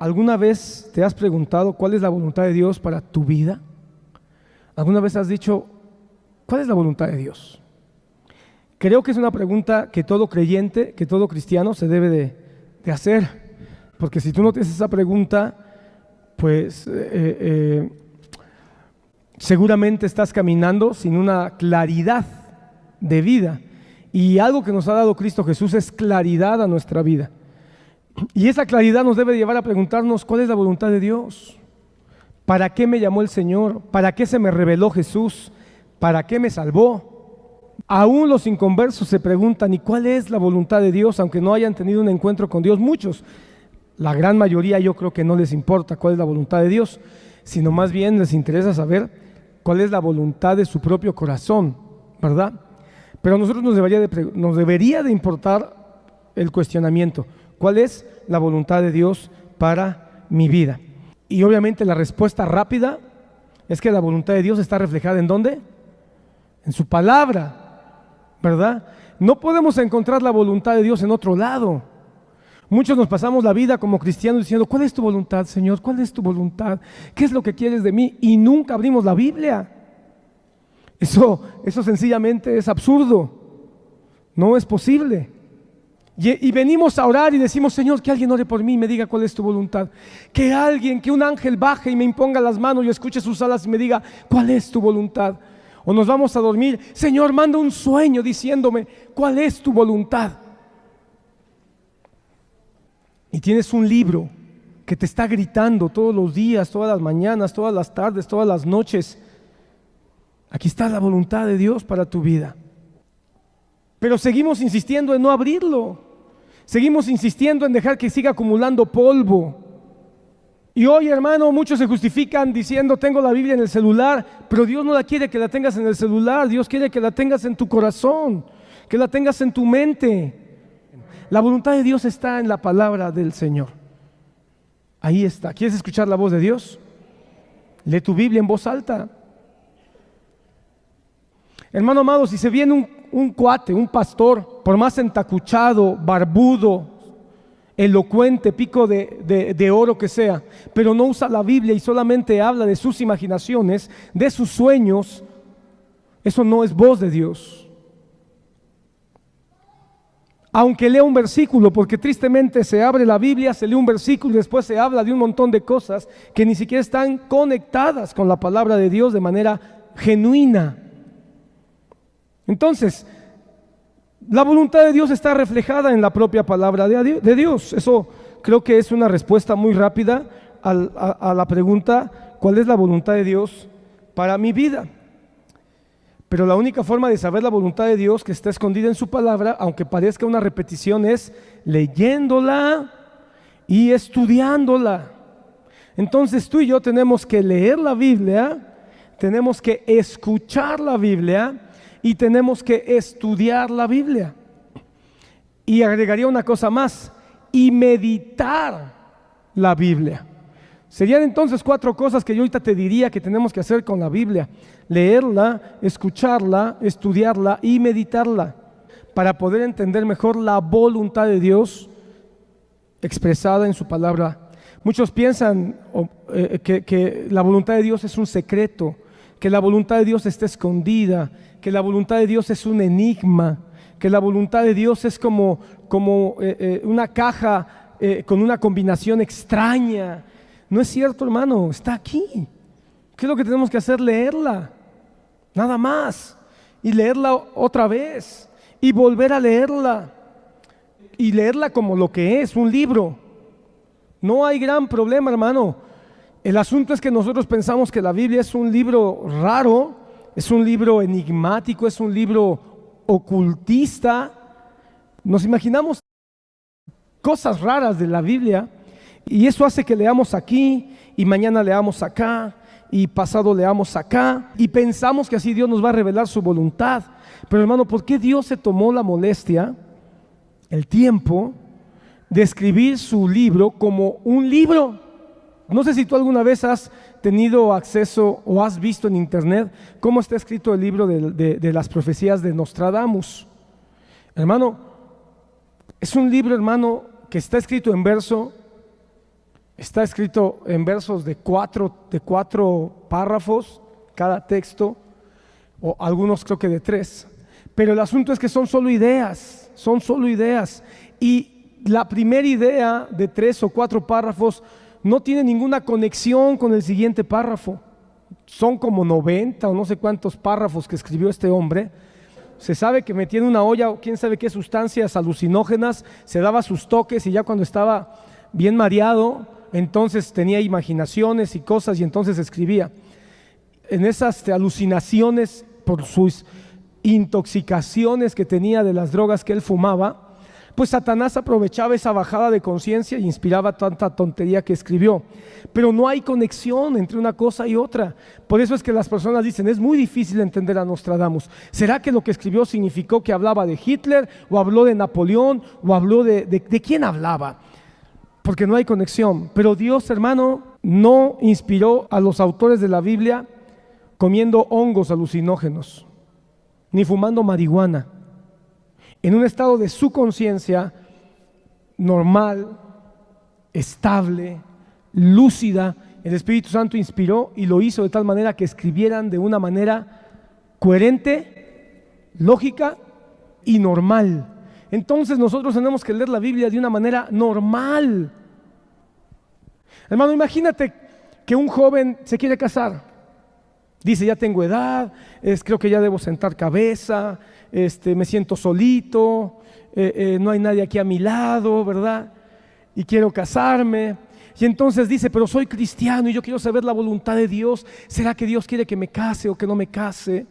¿alguna vez te has preguntado cuál es la voluntad de Dios para tu vida? ¿Alguna vez has dicho, cuál es la voluntad de Dios? Creo que es una pregunta que todo creyente, que todo cristiano se debe de hacer, porque si tú no tienes esa pregunta, pues seguramente estás caminando sin una claridad de vida, y algo que nos ha dado Cristo Jesús es claridad a nuestra vida, y esa claridad nos debe llevar a preguntarnos cuál es la voluntad de Dios. ¿Para qué me llamó el Señor? ¿Para qué se me reveló Jesús? ¿Para qué me salvó? Aún los inconversos se preguntan, ¿y cuál es la voluntad de Dios? Aunque no hayan tenido un encuentro con Dios, muchos, la gran mayoría, yo creo que no les importa cuál es la voluntad de Dios, sino más bien les interesa saber cuál es la voluntad de su propio corazón, ¿verdad? Pero a nosotros nos debería de importar el cuestionamiento, ¿cuál es la voluntad de Dios para mi vida? Y obviamente la respuesta rápida es que la voluntad de Dios está reflejada ¿en dónde? En su palabra, ¿verdad? No podemos encontrar la voluntad de Dios en otro lado. Muchos nos pasamos la vida como cristianos diciendo, ¿cuál es tu voluntad, Señor? ¿Cuál es tu voluntad? ¿Qué es lo que quieres de mí? Y nunca abrimos la Biblia. Eso sencillamente es absurdo. No es posible. Y venimos a orar y decimos, Señor, que alguien ore por mí y me diga cuál es tu voluntad. Que un ángel baje y me imponga las manos y escuche sus alas y me diga cuál es tu voluntad. O nos vamos a dormir, Señor, manda un sueño diciéndome cuál es tu voluntad. Y tienes un libro que te está gritando todos los días, todas las mañanas, todas las tardes, todas las noches. Aquí está la voluntad de Dios para tu vida. Pero seguimos insistiendo en no abrirlo. Seguimos insistiendo en dejar que siga acumulando polvo. Y hoy, hermano, muchos se justifican diciendo, tengo la Biblia en el celular, pero Dios no la quiere que la tengas en el celular. Dios quiere que la tengas en tu corazón, que la tengas en tu mente. La voluntad de Dios está en la palabra del Señor. Ahí está. ¿Quieres escuchar la voz de Dios? Lee tu Biblia en voz alta. Hermano amado, si se viene un cuate, un pastor, por más entacuchado, barbudo, elocuente, pico de oro que sea, pero no usa la Biblia y solamente habla de sus imaginaciones, de sus sueños, eso no es voz de Dios. Aunque lea un versículo, porque tristemente se abre la Biblia, se lee un versículo y después se habla de un montón de cosas que ni siquiera están conectadas con la palabra de Dios de manera genuina. Entonces, la voluntad de Dios está reflejada en la propia palabra de Dios. Eso creo que es una respuesta muy rápida a la pregunta, ¿cuál es la voluntad de Dios para mi vida? Pero la única forma de saber la voluntad de Dios que está escondida en su palabra, aunque parezca una repetición, es leyéndola y estudiándola. Entonces tú y yo tenemos que leer la Biblia, tenemos que escuchar la Biblia y tenemos que estudiar la Biblia. Y agregaría una cosa más, y meditar la Biblia. Serían entonces 4 cosas que yo ahorita te diría que tenemos que hacer con la Biblia: leerla, escucharla, estudiarla y meditarla, para poder entender mejor la voluntad de Dios expresada en su palabra. Muchos piensan que la voluntad de Dios es un secreto, que la voluntad de Dios está escondida, que la voluntad de Dios es un enigma, que la voluntad de Dios es como una caja con una combinación extraña. No es cierto, hermano, está aquí. ¿Qué es lo que tenemos que hacer? Leerla, nada más, y leerla otra vez, y volver a leerla, y leerla como lo que es, un libro. No hay gran problema, hermano. El asunto es que nosotros pensamos que la Biblia es un libro raro, es un libro enigmático, es un libro ocultista. Nos imaginamos cosas raras de la Biblia, y eso hace que leamos aquí, y mañana leamos acá, y pasado leamos acá, y pensamos que así Dios nos va a revelar su voluntad. Pero hermano, ¿por qué Dios se tomó la molestia, el tiempo, de escribir su libro como un libro? No sé si tú alguna vez has tenido acceso o has visto en internet cómo está escrito el libro de las profecías de Nostradamus. Hermano, es un libro, hermano, que está escrito en verso, Está escrito en versos de cuatro párrafos cada texto, o algunos creo que de 3. Pero el asunto es que son solo ideas. Y la primera idea de 3 o 4 párrafos no tiene ninguna conexión con el siguiente párrafo. Son como 90 o no sé cuántos párrafos que escribió este hombre. Se sabe que metía en una olla o quién sabe qué sustancias alucinógenas, se daba sus toques y ya cuando estaba bien mareado, entonces tenía imaginaciones y cosas y entonces escribía. En esas alucinaciones, por sus intoxicaciones que tenía de las drogas que él fumaba, pues Satanás aprovechaba esa bajada de conciencia y inspiraba tanta tontería que escribió. Pero no hay conexión entre una cosa y otra. Por eso es que las personas dicen, es muy difícil entender a Nostradamus. ¿Será que lo que escribió significó que hablaba de Hitler, o habló de Napoleón, o habló de quién hablaba? Porque no hay conexión. Pero Dios, hermano, no inspiró a los autores de la Biblia comiendo hongos alucinógenos, ni fumando marihuana. En un estado de su conciencia normal, estable, lúcida, el Espíritu Santo inspiró y lo hizo de tal manera que escribieran de una manera coherente, lógica y normal. Entonces nosotros tenemos que leer la Biblia de una manera normal. Hermano, imagínate que un joven se quiere casar. Dice, ya tengo edad, creo que ya debo sentar cabeza, me siento solito, no hay nadie aquí a mi lado, ¿verdad? Y quiero casarme. Y entonces dice, pero soy cristiano y yo quiero saber la voluntad de Dios. ¿Será que Dios quiere que me case o que no me case?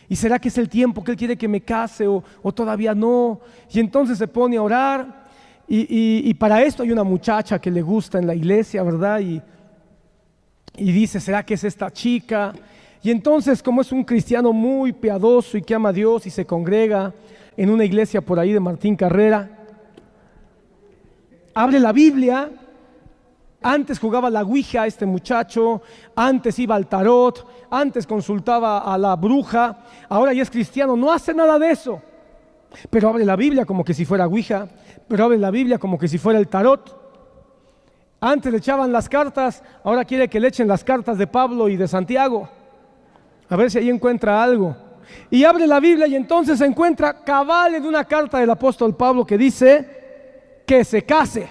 ¿Y será que es el tiempo que Él quiere que me case o todavía no? Y entonces se pone a orar y para esto hay una muchacha que le gusta en la iglesia, ¿verdad? Y dice, ¿será que es esta chica? Y entonces, como es un cristiano muy piadoso y que ama a Dios y se congrega en una iglesia por ahí de Martín Carrera, abre la Biblia. Antes jugaba la ouija este muchacho, antes iba al tarot, antes consultaba a la bruja, ahora ya es cristiano, no hace nada de eso. Pero abre la Biblia como que si fuera ouija, pero abre la Biblia como que si fuera el tarot. Antes le echaban las cartas, ahora quiere que le echen las cartas de Pablo y de Santiago. A ver si ahí encuentra algo. Y abre la Biblia y entonces se encuentra cabal en una carta del apóstol Pablo que dice que se case.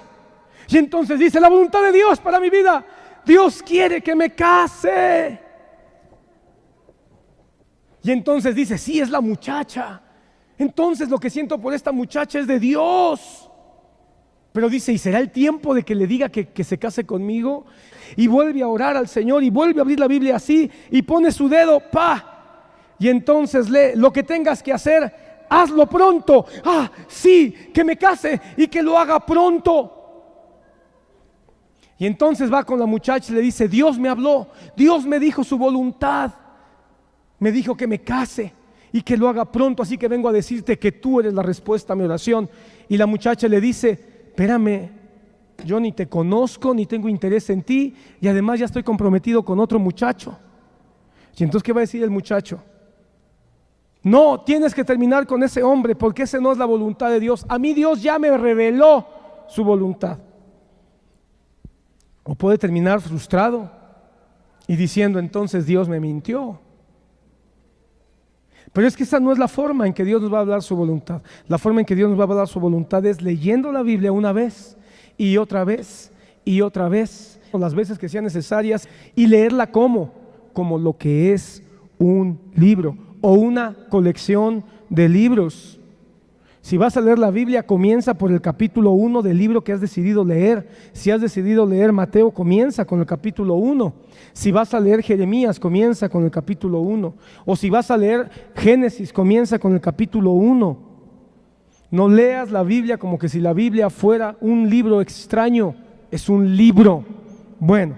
Y entonces dice, la voluntad de Dios para mi vida, Dios quiere que me case. Y entonces dice, sí, es la muchacha. Entonces lo que siento por esta muchacha es de Dios. Pero dice, ¿y será el tiempo de que le diga que se case conmigo? Y vuelve a orar al Señor y vuelve a abrir la Biblia así y pone su dedo, ¡pa! Y entonces lee, lo que tengas que hacer, hazlo pronto. Ah, sí, que me case y que lo haga pronto. Y entonces va con la muchacha y le dice, Dios me habló, Dios me dijo su voluntad. Me dijo que me case y que lo haga pronto, así que vengo a decirte que tú eres la respuesta a mi oración. Y la muchacha le dice, espérame, yo ni te conozco, ni tengo interés en ti, y además ya estoy comprometido con otro muchacho. Y entonces, ¿qué va a decir el muchacho? No, tienes que terminar con ese hombre, porque ese no es la voluntad de Dios. A mí Dios ya me reveló su voluntad. O puede terminar frustrado y diciendo, entonces Dios me mintió. Pero es que esa no es la forma en que Dios nos va a hablar su voluntad. La forma en que Dios nos va a hablar su voluntad es leyendo la Biblia una vez y otra vez y otra vez, las veces que sean necesarias, y leerla como lo que es un libro o una colección de libros. Si vas a leer la Biblia, comienza por el capítulo 1 del libro que has decidido leer. Si has decidido leer Mateo, comienza con el capítulo 1. Si vas a leer Jeremías, comienza con el capítulo 1. O si vas a leer Génesis, comienza con el capítulo 1. No leas la Biblia como que si la Biblia fuera un libro extraño. Es un libro. Bueno,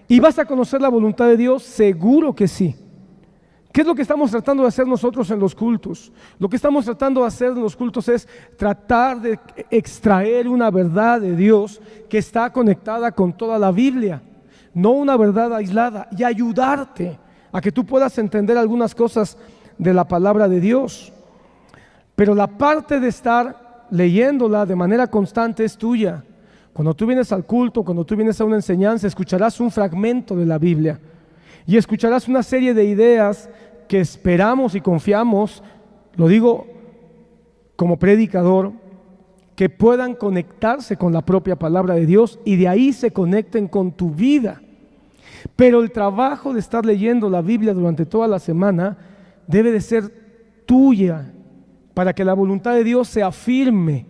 ¿y vas a conocer la voluntad de Dios? Seguro que sí. ¿Qué es lo que estamos tratando de hacer nosotros en los cultos? Lo que estamos tratando de hacer en los cultos es tratar de extraer una verdad de Dios que está conectada con toda la Biblia, no una verdad aislada, y ayudarte a que tú puedas entender algunas cosas de la palabra de Dios. Pero la parte de estar leyéndola de manera constante es tuya, Cuando tú vienes al culto, cuando tú vienes a una enseñanza, escucharás un fragmento de la Biblia y escucharás una serie de ideas que esperamos y confiamos, lo digo como predicador, que puedan conectarse con la propia palabra de Dios y de ahí se conecten con tu vida. Pero el trabajo de estar leyendo la Biblia durante toda la semana debe de ser tuya, para que la voluntad de Dios se afirme,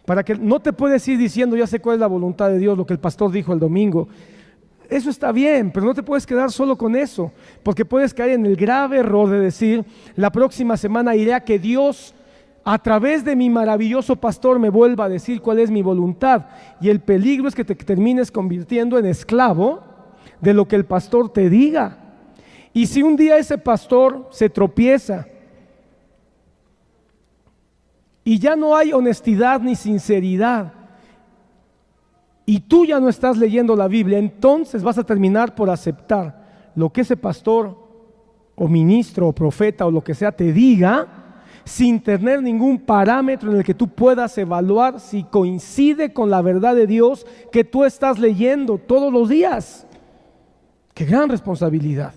para que no te puedes ir diciendo ya sé cuál es la voluntad de Dios, lo que el pastor dijo el domingo. Eso está bien, pero no te puedes quedar solo con eso, porque puedes caer en el grave error de decir la próxima semana iré a que Dios a través de mi maravilloso pastor me vuelva a decir cuál es mi voluntad, y el peligro es que te termines convirtiendo en esclavo de lo que el pastor te diga. Y si un día ese pastor se tropieza y ya no hay honestidad ni sinceridad y tú ya no estás leyendo la Biblia, entonces vas a terminar por aceptar lo que ese pastor o ministro o profeta o lo que sea te diga, sin tener ningún parámetro en el que tú puedas evaluar si coincide con la verdad de Dios que tú estás leyendo todos los días. ¡Qué gran responsabilidad!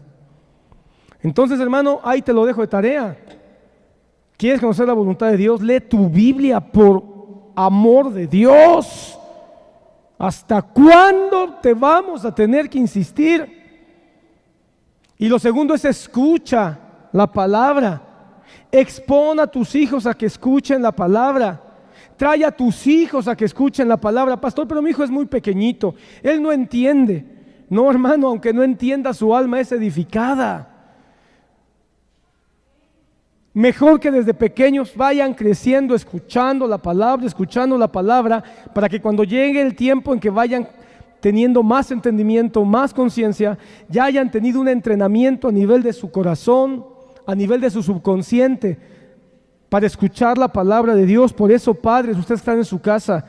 Entonces, hermano, ahí te lo dejo de tarea. ¿Quieres conocer la voluntad de Dios? Lee tu Biblia por amor de Dios. ¿Hasta cuándo te vamos a tener que insistir? Y lo segundo es escucha la palabra. Expon a tus hijos a que escuchen la palabra. Trae a tus hijos a que escuchen la palabra. Pastor, pero mi hijo es muy pequeñito, él no entiende. No, hermano, aunque no entienda, su alma es edificada. Mejor que desde pequeños vayan creciendo escuchando la palabra, para que cuando llegue el tiempo en que vayan teniendo más entendimiento, más conciencia, ya hayan tenido un entrenamiento a nivel de su corazón, a nivel de su subconsciente, para escuchar la palabra de Dios. Por eso, padres, ustedes están en su casa,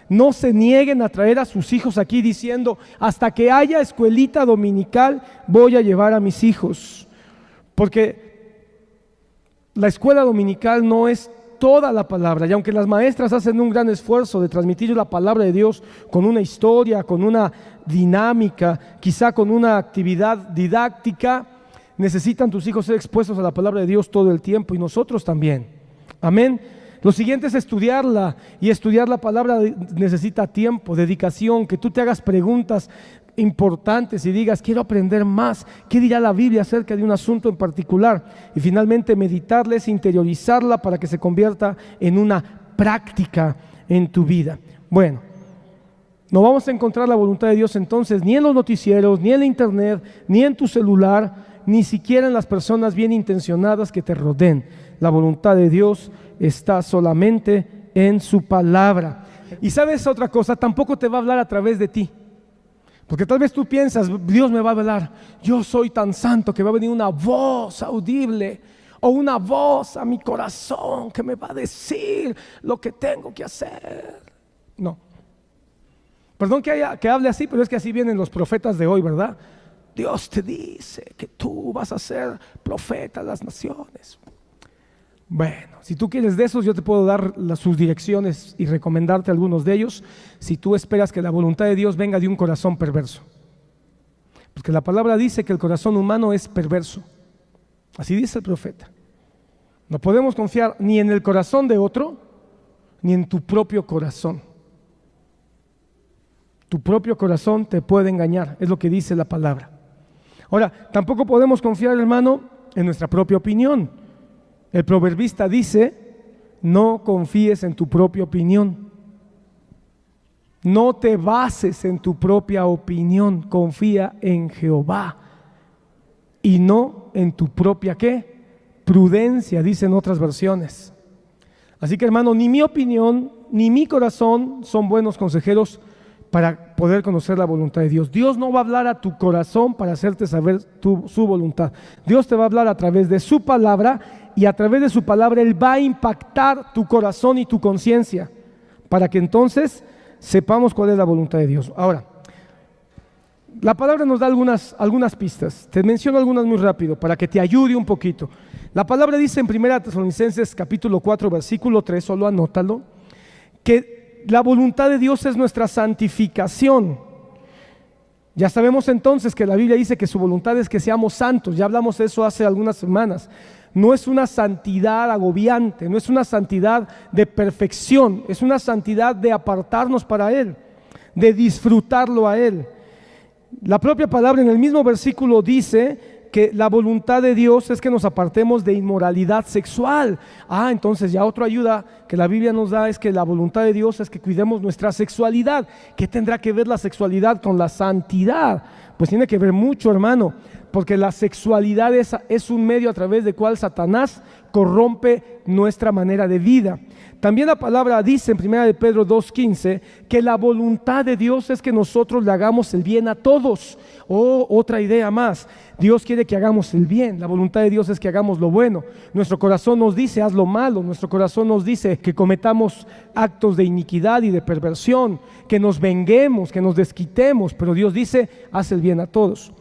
no se nieguen a traer a sus hijos aquí diciendo, hasta que haya escuelita dominical voy a llevar a mis hijos, porque la escuela dominical no es toda la palabra, y aunque las maestras hacen un gran esfuerzo de transmitir la palabra de Dios con una historia, con una dinámica, quizá con una actividad didáctica, necesitan tus hijos ser expuestos a la palabra de Dios todo el tiempo, y nosotros también. Amén. Lo siguiente es estudiarla, y estudiar la palabra necesita tiempo, dedicación, que tú te hagas preguntas importantes y digas, quiero aprender más, ¿qué dirá la Biblia acerca de un asunto en particular? Y finalmente meditarla es interiorizarla para que se convierta en una práctica en tu vida. Bueno, no vamos a encontrar la voluntad de Dios entonces ni en los noticieros, ni en la internet, ni en tu celular, ni siquiera en las personas bien intencionadas que te rodeen. La voluntad de Dios está solamente en su palabra. Y sabes otra cosa, tampoco te va a hablar a través de ti. Porque tal vez tú piensas, Dios me va a hablar, yo soy tan santo que va a venir una voz audible o una voz a mi corazón que me va a decir lo que tengo que hacer. No. Perdón que hable así, pero es que así vienen los profetas de hoy, ¿verdad? Dios te dice que tú vas a ser profeta de las naciones. Bueno, si tú quieres de esos, yo te puedo dar sus direcciones y recomendarte algunos de ellos, si tú esperas que la voluntad de Dios venga de un corazón perverso. Porque la palabra dice que el corazón humano es perverso. Así dice el profeta. No podemos confiar ni en el corazón de otro, ni en tu propio corazón. Tu propio corazón te puede engañar, es lo que dice la palabra. Ahora, tampoco podemos confiar, hermano, en nuestra propia opinión. El proverbista dice, no confíes en tu propia opinión. No te bases en tu propia opinión, confía en Jehová. Y no en tu propia, ¿qué? Prudencia, dicen otras versiones. Así que, hermano, ni mi opinión, ni mi corazón son buenos consejeros para poder conocer la voluntad de Dios. Dios no va a hablar a tu corazón para hacerte saber su voluntad. Dios te va a hablar a través de su palabra, y a través de su palabra Él va a impactar tu corazón y tu conciencia para que entonces sepamos cuál es la voluntad de Dios. Ahora, la palabra nos da algunas pistas. Te menciono algunas muy rápido para que te ayude un poquito. La palabra dice en 1 Tesalonicenses capítulo 4 versículo 3, solo anótalo, que la voluntad de Dios es nuestra santificación. Ya sabemos entonces que la Biblia dice que su voluntad es que seamos santos. Ya hablamos de eso hace algunas semanas. No es una santidad agobiante, no es una santidad de perfección, es una santidad de apartarnos para Él, de disfrutarlo a Él. La propia palabra en el mismo versículo dice que la voluntad de Dios es que nos apartemos de inmoralidad sexual. Entonces ya otra ayuda que la Biblia nos da es que la voluntad de Dios es que cuidemos nuestra sexualidad. ¿Qué tendrá que ver la sexualidad con la santidad? Pues tiene que ver mucho, hermano, porque la sexualidad es un medio a través del cual Satanás corrompe nuestra manera de vida. También la palabra dice en 1 de Pedro 2:15 que la voluntad de Dios es que nosotros le hagamos el bien a todos. Otra idea más, Dios quiere que hagamos el bien, la voluntad de Dios es que hagamos lo bueno. Nuestro corazón nos dice haz lo malo, nuestro corazón nos dice que cometamos actos de iniquidad y de perversión, que nos venguemos, que nos desquitemos, pero Dios dice haz el bien a todos.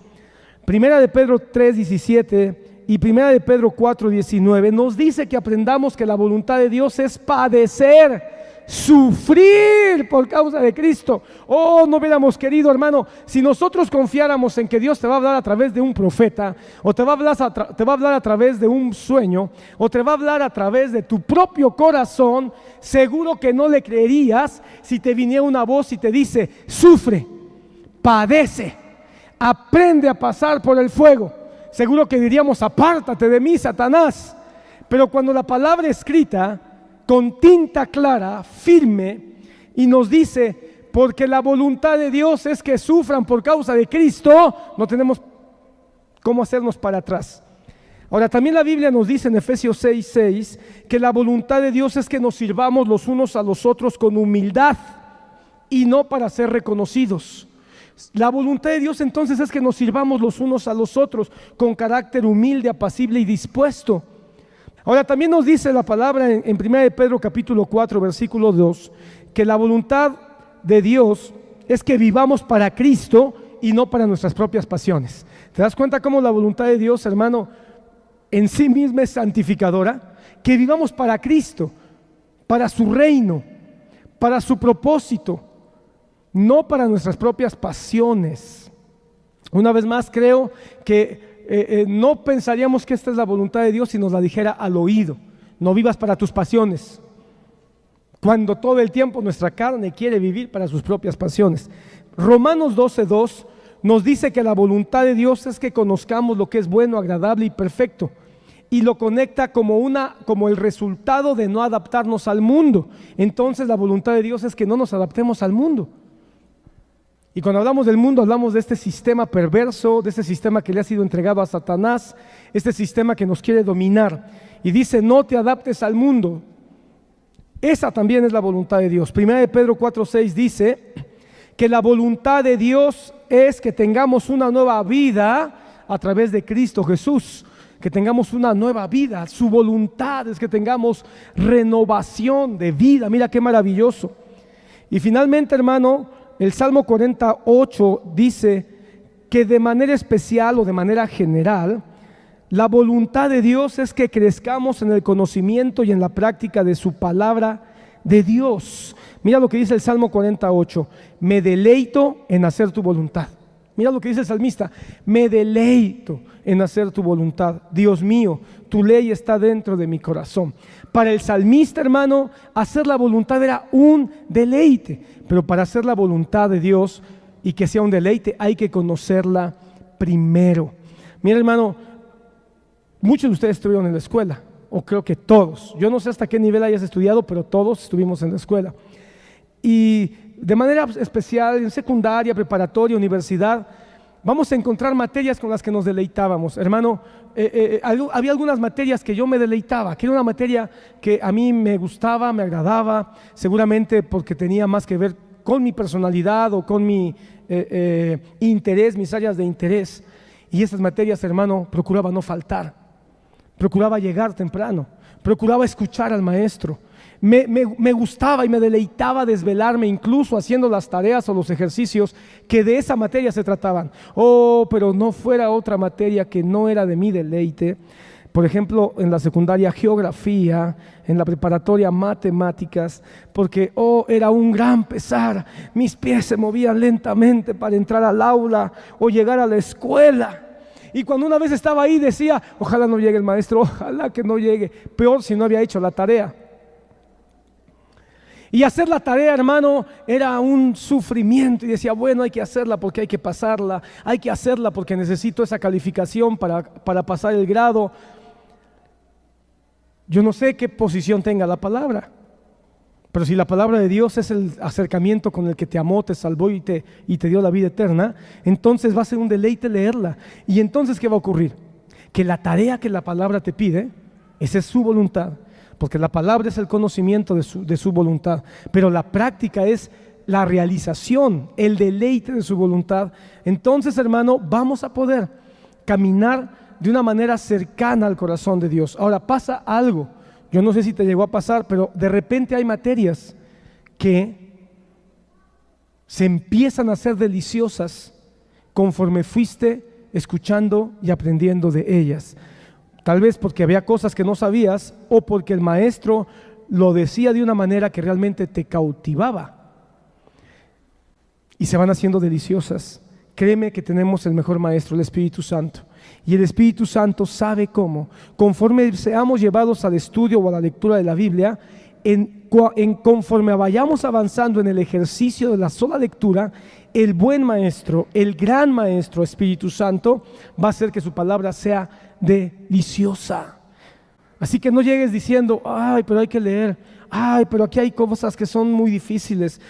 1 de Pedro 3:17 y 1 de Pedro 4:19 nos dice que aprendamos que la voluntad de Dios es padecer, sufrir por causa de Cristo. No hubiéramos querido, hermano, si nosotros confiáramos en que Dios te va a hablar a través de un profeta, o te va a hablar a través de un sueño, o te va a hablar a través de tu propio corazón, seguro que no le creerías si te viniera una voz y te dice sufre, padece, aprende a pasar por el fuego. Seguro que diríamos apártate de mí, Satanás. Pero cuando la palabra escrita con tinta clara, firme, y nos dice porque la voluntad de Dios es que sufran por causa de Cristo, no tenemos cómo hacernos para atrás. Ahora también la Biblia nos dice en Efesios 6:6 que la voluntad de Dios es que nos sirvamos los unos a los otros con humildad y no para ser reconocidos. La voluntad de Dios entonces es que nos sirvamos los unos a los otros con carácter humilde, apacible y dispuesto. Ahora también nos dice la palabra en 1 de Pedro capítulo 4 versículo 2 que la voluntad de Dios es que vivamos para Cristo y no para nuestras propias pasiones. ¿Te das cuenta cómo la voluntad de Dios, hermano, en sí misma es santificadora? Que vivamos para Cristo, para su reino, para su propósito, no para nuestras propias pasiones. Una vez más creo que no pensaríamos que esta es la voluntad de Dios si nos la dijera al oído. No vivas para tus pasiones, cuando todo el tiempo nuestra carne quiere vivir para sus propias pasiones. Romanos 12:2 nos dice que la voluntad de Dios es que conozcamos lo que es bueno, agradable y perfecto, y lo conecta como el resultado de no adaptarnos al mundo. Entonces la voluntad de Dios es que no nos adaptemos al mundo. Y cuando hablamos del mundo, hablamos de este sistema perverso, de este sistema que le ha sido entregado a Satanás, este sistema que nos quiere dominar. Y dice, no te adaptes al mundo. Esa también es la voluntad de Dios. 1 de Pedro 4:6 dice que la voluntad de Dios es que tengamos una nueva vida a través de Cristo Jesús, que tengamos una nueva vida. Su voluntad es que tengamos renovación de vida. Mira qué maravilloso. Y finalmente, hermano, el Salmo 48 dice que de manera especial o de manera general, la voluntad de Dios es que crezcamos en el conocimiento y en la práctica de su palabra de Dios. Mira lo que dice el Salmo 48, me deleito en hacer tu voluntad. Mira lo que dice el salmista, me deleito en hacer tu voluntad. Dios mío, tu ley está dentro de mi corazón. Para el salmista, hermano, hacer la voluntad era un deleite, pero para hacer la voluntad de Dios y que sea un deleite hay que conocerla primero. Mira, hermano, muchos de ustedes estuvieron en la escuela, o creo que todos. Yo no sé hasta qué nivel hayas estudiado, pero todos estuvimos en la escuela. Y de manera especial en secundaria, preparatoria, universidad, vamos a encontrar materias con las que nos deleitábamos. Hermano, había algunas materias que yo me deleitaba, que era una materia que a mí me gustaba, me agradaba, seguramente porque tenía más que ver con mi personalidad o con mi interés, mis áreas de interés. Y esas materias, hermano, procuraba no faltar, procuraba llegar temprano, procuraba escuchar al maestro. Me gustaba y me deleitaba desvelarme incluso haciendo las tareas o los ejercicios que de esa materia se trataban. Pero no fuera otra materia que no era de mi deleite. Por ejemplo, en la secundaria geografía, en la preparatoria matemáticas, porque era un gran pesar, mis pies se movían lentamente para entrar al aula o llegar a la escuela. Y cuando una vez estaba ahí decía, ojalá no llegue el maestro, ojalá que no llegue, peor si no había hecho la tarea. Y hacer la tarea, hermano, era un sufrimiento. Y decía, bueno, hay que hacerla porque hay que pasarla. Hay que hacerla porque necesito esa calificación para pasar el grado. Yo no sé qué posición tenga la palabra. Pero si la palabra de Dios es el acercamiento con el que te amó, te salvó y te dio la vida eterna, entonces va a ser un deleite leerla. Y entonces, ¿qué va a ocurrir? Que la tarea que la palabra te pide, esa es su voluntad. Porque la palabra es el conocimiento de su voluntad, pero la práctica es la realización, el deleite de su voluntad. Entonces, hermano, vamos a poder caminar de una manera cercana al corazón de Dios. Ahora, pasa algo, yo no sé si te llegó a pasar, pero de repente hay materias que se empiezan a hacer deliciosas conforme fuiste escuchando y aprendiendo de ellas. Tal vez porque había cosas que no sabías o porque el maestro lo decía de una manera que realmente te cautivaba. Y se van haciendo deliciosas. Créeme que tenemos el mejor maestro, el Espíritu Santo. Y el Espíritu Santo sabe cómo. Conforme seamos llevados al estudio o a la lectura de la Biblia, conforme vayamos avanzando en el ejercicio de la sola lectura, el buen maestro, el gran maestro Espíritu Santo va a hacer que su palabra sea deliciosa. Así que no llegues diciendo, ay, pero hay que leer, ay, pero aquí hay cosas que son muy difíciles,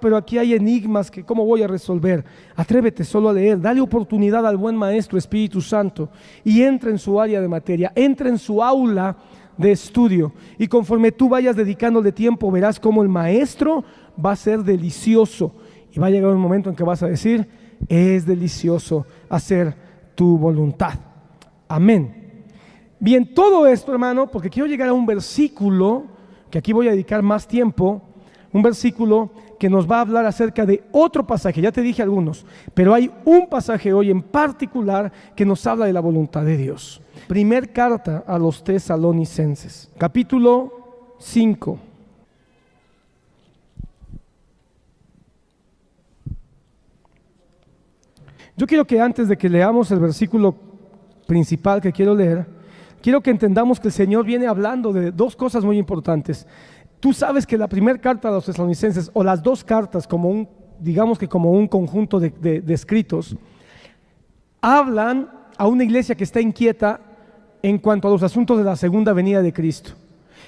pero aquí hay enigmas que cómo voy a resolver. Atrévete solo a leer, dale oportunidad al buen maestro Espíritu Santo y entra en su área de materia, entra en su aula de estudio, y conforme tú vayas dedicándole tiempo verás cómo el maestro va a ser delicioso y va a llegar un momento en que vas a decir, es delicioso hacer tu voluntad. Amén. Bien, todo esto, hermano, porque quiero llegar a un versículo que aquí voy a dedicar más tiempo, un versículo que nos va a hablar acerca de otro pasaje. Ya te dije algunos, pero hay un pasaje hoy en particular que nos habla de la voluntad de Dios. Primer carta a los Tesalonicenses, capítulo 5. Yo quiero que antes de que leamos el versículo principal que quiero leer, quiero que entendamos que el Señor viene hablando de dos cosas muy importantes. Tú sabes que la primera carta a los Tesalonicenses, o las dos cartas, digamos que como un conjunto de escritos, hablan a una iglesia que está inquieta en cuanto a los asuntos de la segunda venida de Cristo.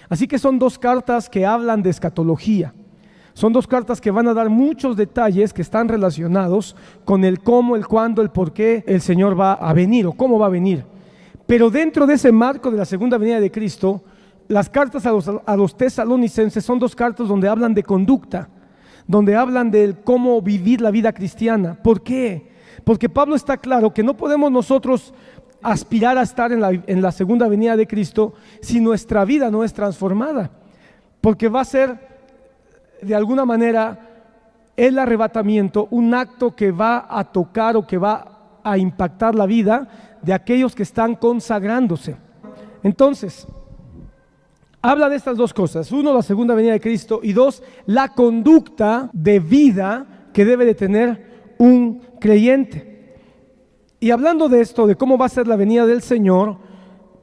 Así que son dos cartas que hablan de escatología. Son dos cartas que van a dar muchos detalles que están relacionados con el cómo, el cuándo, el por qué el Señor va a venir o cómo va a venir. Pero dentro de ese marco de la segunda venida de Cristo, las cartas a los tesalonicenses son dos cartas donde hablan de conducta, donde hablan de cómo vivir la vida cristiana. ¿Por qué? Porque Pablo está claro que no podemos nosotros aspirar a estar en la segunda venida de Cristo si nuestra vida no es transformada, porque va a ser de alguna manera el arrebatamiento un acto que va a tocar o que va a impactar la vida de aquellos que están consagrándose. Entonces, habla de estas dos cosas: uno, la segunda venida de Cristo, y dos, la conducta de vida que debe de tener un creyente. Y hablando de esto, de cómo va a ser la venida del Señor,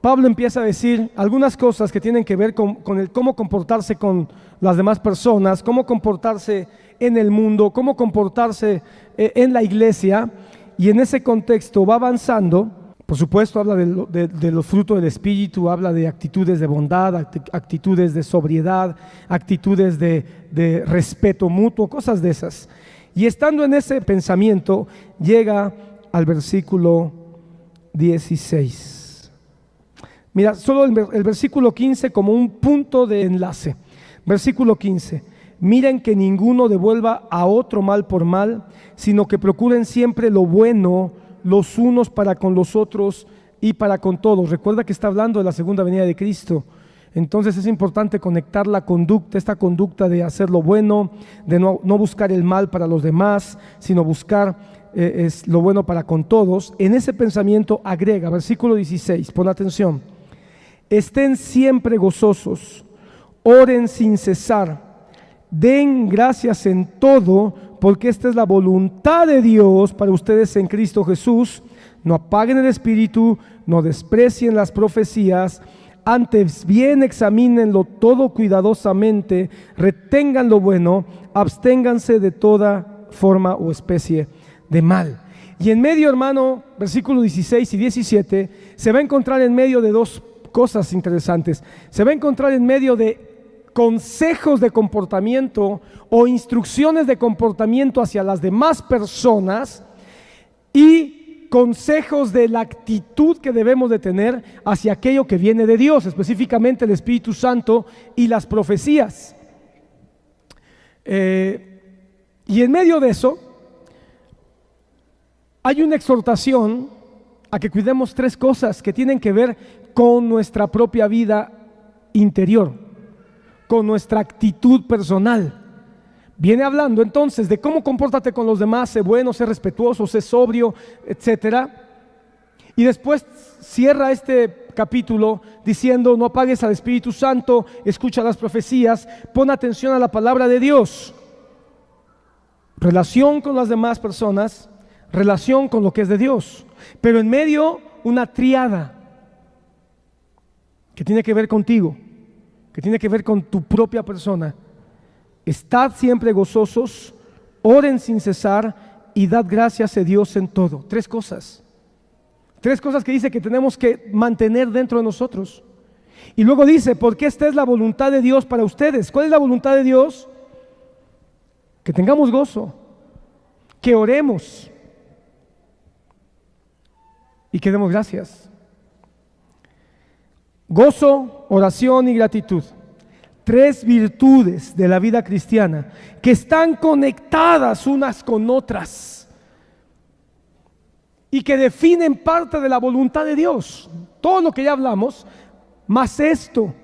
Pablo empieza a decir algunas cosas que tienen que ver con el cómo comportarse con las demás personas, cómo comportarse en el mundo, cómo comportarse en la iglesia, y en ese contexto va avanzando. Por supuesto, habla de los frutos del Espíritu, habla de actitudes de bondad, actitudes de sobriedad, actitudes de respeto mutuo, cosas de esas. Y estando en ese pensamiento, llega al versículo 16. Mira, solo el versículo 15 como un punto de enlace. Versículo 15. Miren que ninguno devuelva a otro mal por mal, sino que procuren siempre lo bueno los unos para con los otros y para con todos. Recuerda que está hablando de la segunda venida de Cristo. Entonces es importante conectar la conducta, esta conducta de hacer lo bueno, de no buscar el mal para los demás, sino buscar es lo bueno para con todos. En ese pensamiento agrega, versículo 16, pon atención: Estén siempre gozosos, oren sin cesar, den gracias en todo, porque esta es la voluntad de Dios para ustedes en Cristo Jesús. No apaguen el espíritu, no desprecien las profecías, antes bien examínenlo todo cuidadosamente, retengan lo bueno, absténganse de toda forma o especie de mal. Y en medio, hermano, versículos 16 y 17, se va a encontrar en medio de dos cosas interesantes. Se va a encontrar en medio de consejos de comportamiento o instrucciones de comportamiento hacia las demás personas y consejos de la actitud que debemos de tener hacia aquello que viene de Dios, específicamente el Espíritu Santo y las profecías. Y en medio de eso hay una exhortación a que cuidemos tres cosas que tienen que ver con nuestra propia vida interior, con nuestra actitud personal. Viene hablando entonces de cómo compórtate con los demás, sé bueno, sé respetuoso, sé sobrio, etcétera. Y después cierra este capítulo diciendo: no apagues al Espíritu Santo, escucha las profecías, pon atención a la palabra de Dios. Relación con las demás personas, relación con lo que es de Dios, pero en medio una tríada que tiene que ver contigo, que tiene que ver con tu propia persona. Estad siempre gozosos, oren sin cesar y dad gracias a Dios en todo. Tres cosas que dice que tenemos que mantener dentro de nosotros. Y luego dice, porque esta es la voluntad de Dios para ustedes. ¿Cuál es la voluntad de Dios? Que tengamos gozo, que oremos y que demos gracias. Gozo, oración y gratitud. Tres virtudes de la vida cristiana que están conectadas unas con otras y que definen parte de la voluntad de Dios. Todo lo que ya hablamos, más esto,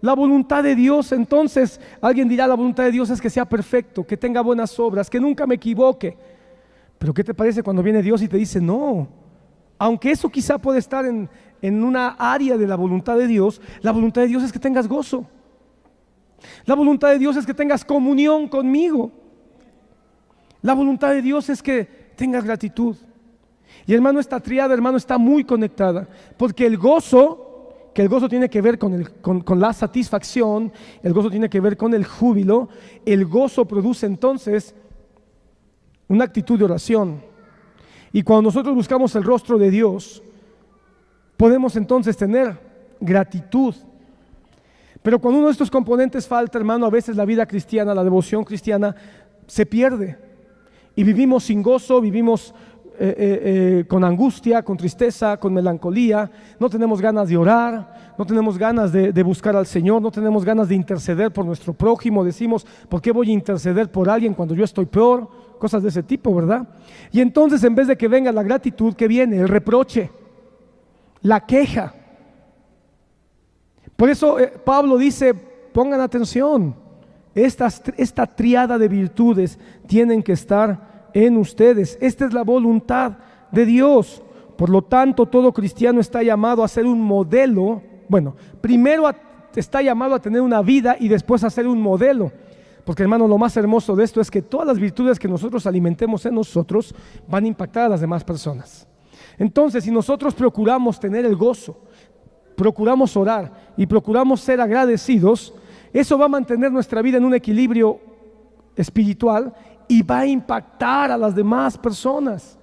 la voluntad de Dios. Entonces alguien dirá: la voluntad de Dios es que sea perfecto, que tenga buenas obras, que nunca me equivoque. Pero ¿qué te parece cuando viene Dios y te dice no? Aunque eso quizá puede estar en una área de la voluntad de Dios, la voluntad de Dios es que tengas gozo. La voluntad de Dios es que tengas comunión conmigo. La voluntad de Dios es que tengas gratitud. Y hermano, esta tríada, hermano, está muy conectada, porque el gozo tiene que ver con la satisfacción, el gozo tiene que ver con el júbilo. El gozo produce entonces una actitud de oración. Y cuando nosotros buscamos el rostro de Dios, podemos entonces tener gratitud. Pero cuando uno de estos componentes falta, hermano, a veces la vida cristiana, la devoción cristiana se pierde y vivimos sin gozo, vivimos con angustia, con tristeza, con melancolía. No tenemos ganas de orar, no tenemos ganas de buscar al Señor, no tenemos ganas de interceder por nuestro prójimo. Decimos: ¿por qué voy a interceder por alguien cuando yo estoy peor? Cosas de ese tipo, ¿verdad? Y entonces, en vez de que venga la gratitud, ¿qué viene? El reproche, la queja. Por eso Pablo dice: pongan atención, esta tríada de virtudes tienen que estar en ustedes. Esta es la voluntad de Dios. Por lo tanto, todo cristiano está llamado a ser un modelo. Bueno, primero está llamado a tener una vida y después a ser un modelo. Porque, hermano, lo más hermoso de esto es que todas las virtudes que nosotros alimentemos en nosotros van a impactar a las demás personas. Entonces, si nosotros procuramos tener el gozo, procuramos orar y procuramos ser agradecidos, eso va a mantener nuestra vida en un equilibrio espiritual y va a impactar a las demás personas.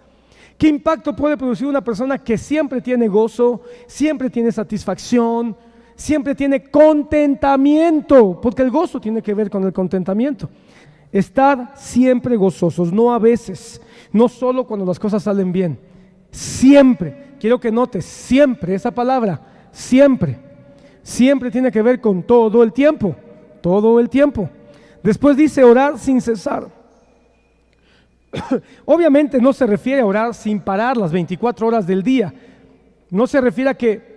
¿Qué impacto puede producir una persona que siempre tiene gozo, siempre tiene satisfacción, siempre tiene contentamiento? Porque el gozo tiene que ver con el contentamiento. Estar siempre gozosos, no a veces, no solo cuando las cosas salen bien, siempre. Quiero que notes, siempre, esa palabra, siempre tiene que ver con todo el tiempo, todo el tiempo. Después dice orar sin cesar. Obviamente no se refiere a orar sin parar las 24 horas del día. No se refiere a que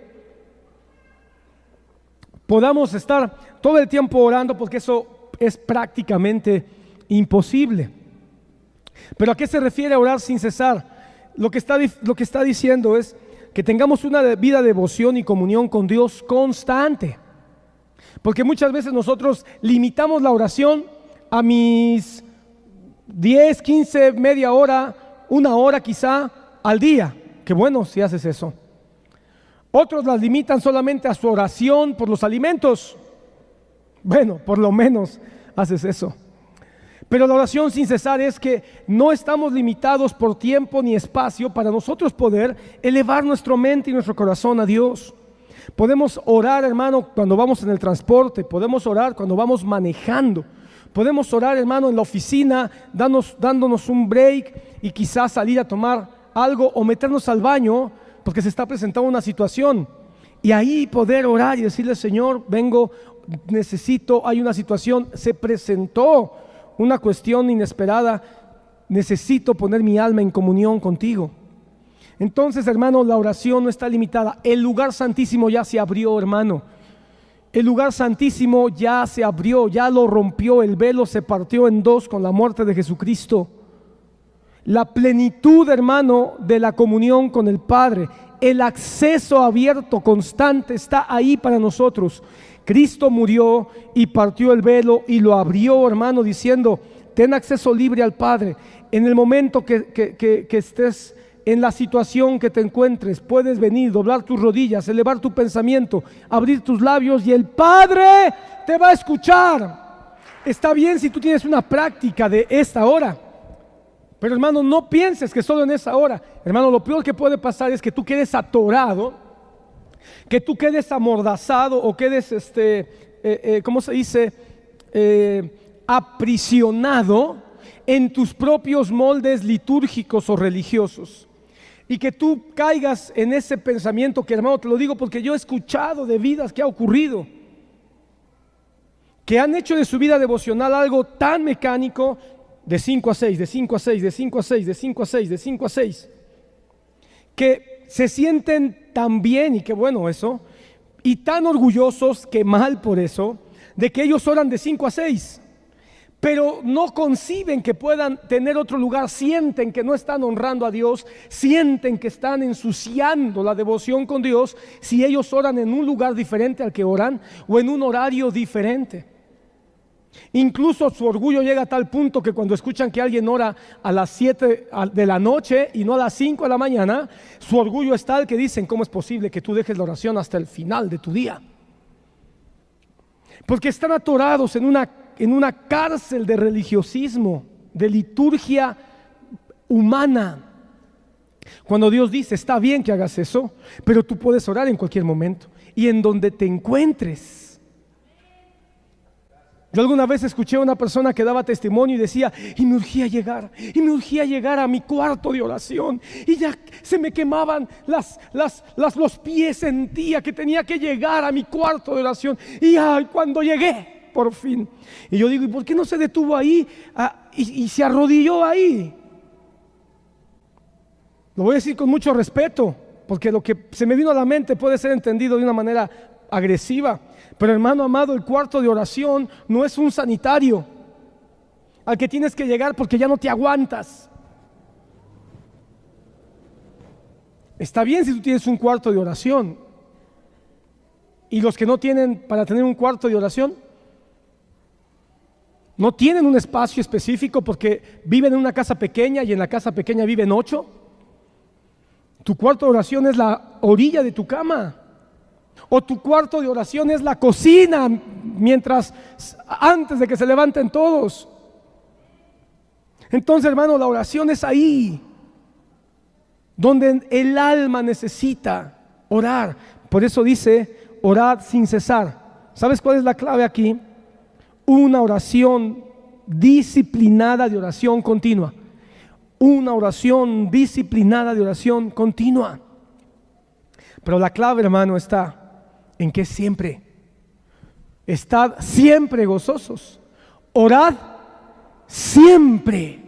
podamos estar todo el tiempo orando, porque eso es prácticamente imposible. Pero ¿a qué se refiere a orar sin cesar? Lo que está diciendo es que tengamos una vida de devoción y comunión con Dios constante. Porque muchas veces nosotros limitamos la oración a mis 10, 15, media hora, una hora quizá al día. Qué bueno si haces eso. Otros las limitan solamente a su oración por los alimentos. Bueno, por lo menos haces eso. Pero la oración sin cesar es que no estamos limitados por tiempo ni espacio para nosotros poder elevar nuestra mente y nuestro corazón a Dios. Podemos orar, hermano, cuando vamos en el transporte, podemos orar cuando vamos manejando, podemos orar, hermano, en la oficina, dándonos un break y quizás salir a tomar algo o meternos al baño porque se está presentando una situación. Y ahí poder orar y decirle: Señor, vengo, necesito, hay una situación, se presentó una cuestión inesperada, necesito poner mi alma en comunión contigo. Entonces, hermano, la oración no está limitada. El lugar santísimo ya se abrió, hermano. El lugar santísimo ya se abrió, ya lo rompió, el velo se partió en dos con la muerte de Jesucristo. La plenitud, hermano, de la comunión con el Padre, el acceso abierto, constante, está ahí para nosotros. Cristo murió y partió el velo y lo abrió, hermano, diciendo: ten acceso libre al Padre. En el momento que estés en la situación que te encuentres, puedes venir, doblar tus rodillas, elevar tu pensamiento, abrir tus labios y el Padre te va a escuchar. Está bien si tú tienes una práctica de esta hora, pero hermano, no pienses que solo en esa hora. Hermano, lo peor que puede pasar es que tú quedes atorado, que tú quedes amordazado o quedes, ¿cómo se dice? Aprisionado en tus propios moldes litúrgicos o religiosos. Y que tú caigas en ese pensamiento que, hermano, te lo digo porque yo he escuchado de vidas que ha ocurrido, que han hecho de su vida devocional algo tan mecánico, de 5 a 6, de 5 a 6, de 5 a 6, de 5 a 6, de 5 a 6, que se sienten tan bien, y qué bueno eso, y tan orgullosos, que mal por eso, de que ellos oran de 5 a 6, pero no conciben que puedan tener otro lugar. Sienten que no están honrando a Dios, sienten que están ensuciando la devoción con Dios si ellos oran en un lugar diferente al que oran o en un horario diferente. Incluso su orgullo llega a tal punto que cuando escuchan que alguien ora a las 7 de la noche y no a las 5 de la mañana, su orgullo es tal que dicen: ¿cómo es posible que tú dejes la oración hasta el final de tu día? Porque están atorados en una cárcel de religiosismo, de liturgia humana. Cuando Dios dice: está bien que hagas eso, pero tú puedes orar en cualquier momento y en donde te encuentres. Yo alguna vez escuché a una persona que daba testimonio y decía: y me urgía llegar a mi cuarto de oración, y ya se me quemaban los pies, sentía que tenía que llegar a mi cuarto de oración, y ay, cuando llegué, por fin. Y yo digo: ¿y por qué no se detuvo ahí y se arrodilló ahí? Lo voy a decir con mucho respeto, porque lo que se me vino a la mente puede ser entendido de una manera agresiva. Pero, hermano amado, el cuarto de oración no es un sanitario al que tienes que llegar porque ya no te aguantas. Está bien si tú tienes un cuarto de oración, y los que no tienen, para tener un cuarto de oración, no tienen un espacio específico porque viven en una casa pequeña y en la casa pequeña viven 8. Tu cuarto de oración es la orilla de tu cama, o tu cuarto de oración es la cocina antes de que se levanten todos. Entonces, hermano, la oración es ahí donde el alma necesita orar. Por eso dice: orad sin cesar. ¿Sabes cuál es la clave aquí? Una oración disciplinada de oración continua. Una oración disciplinada de oración continua. Pero la clave, hermano, está en que siempre, estad siempre gozosos, orad siempre.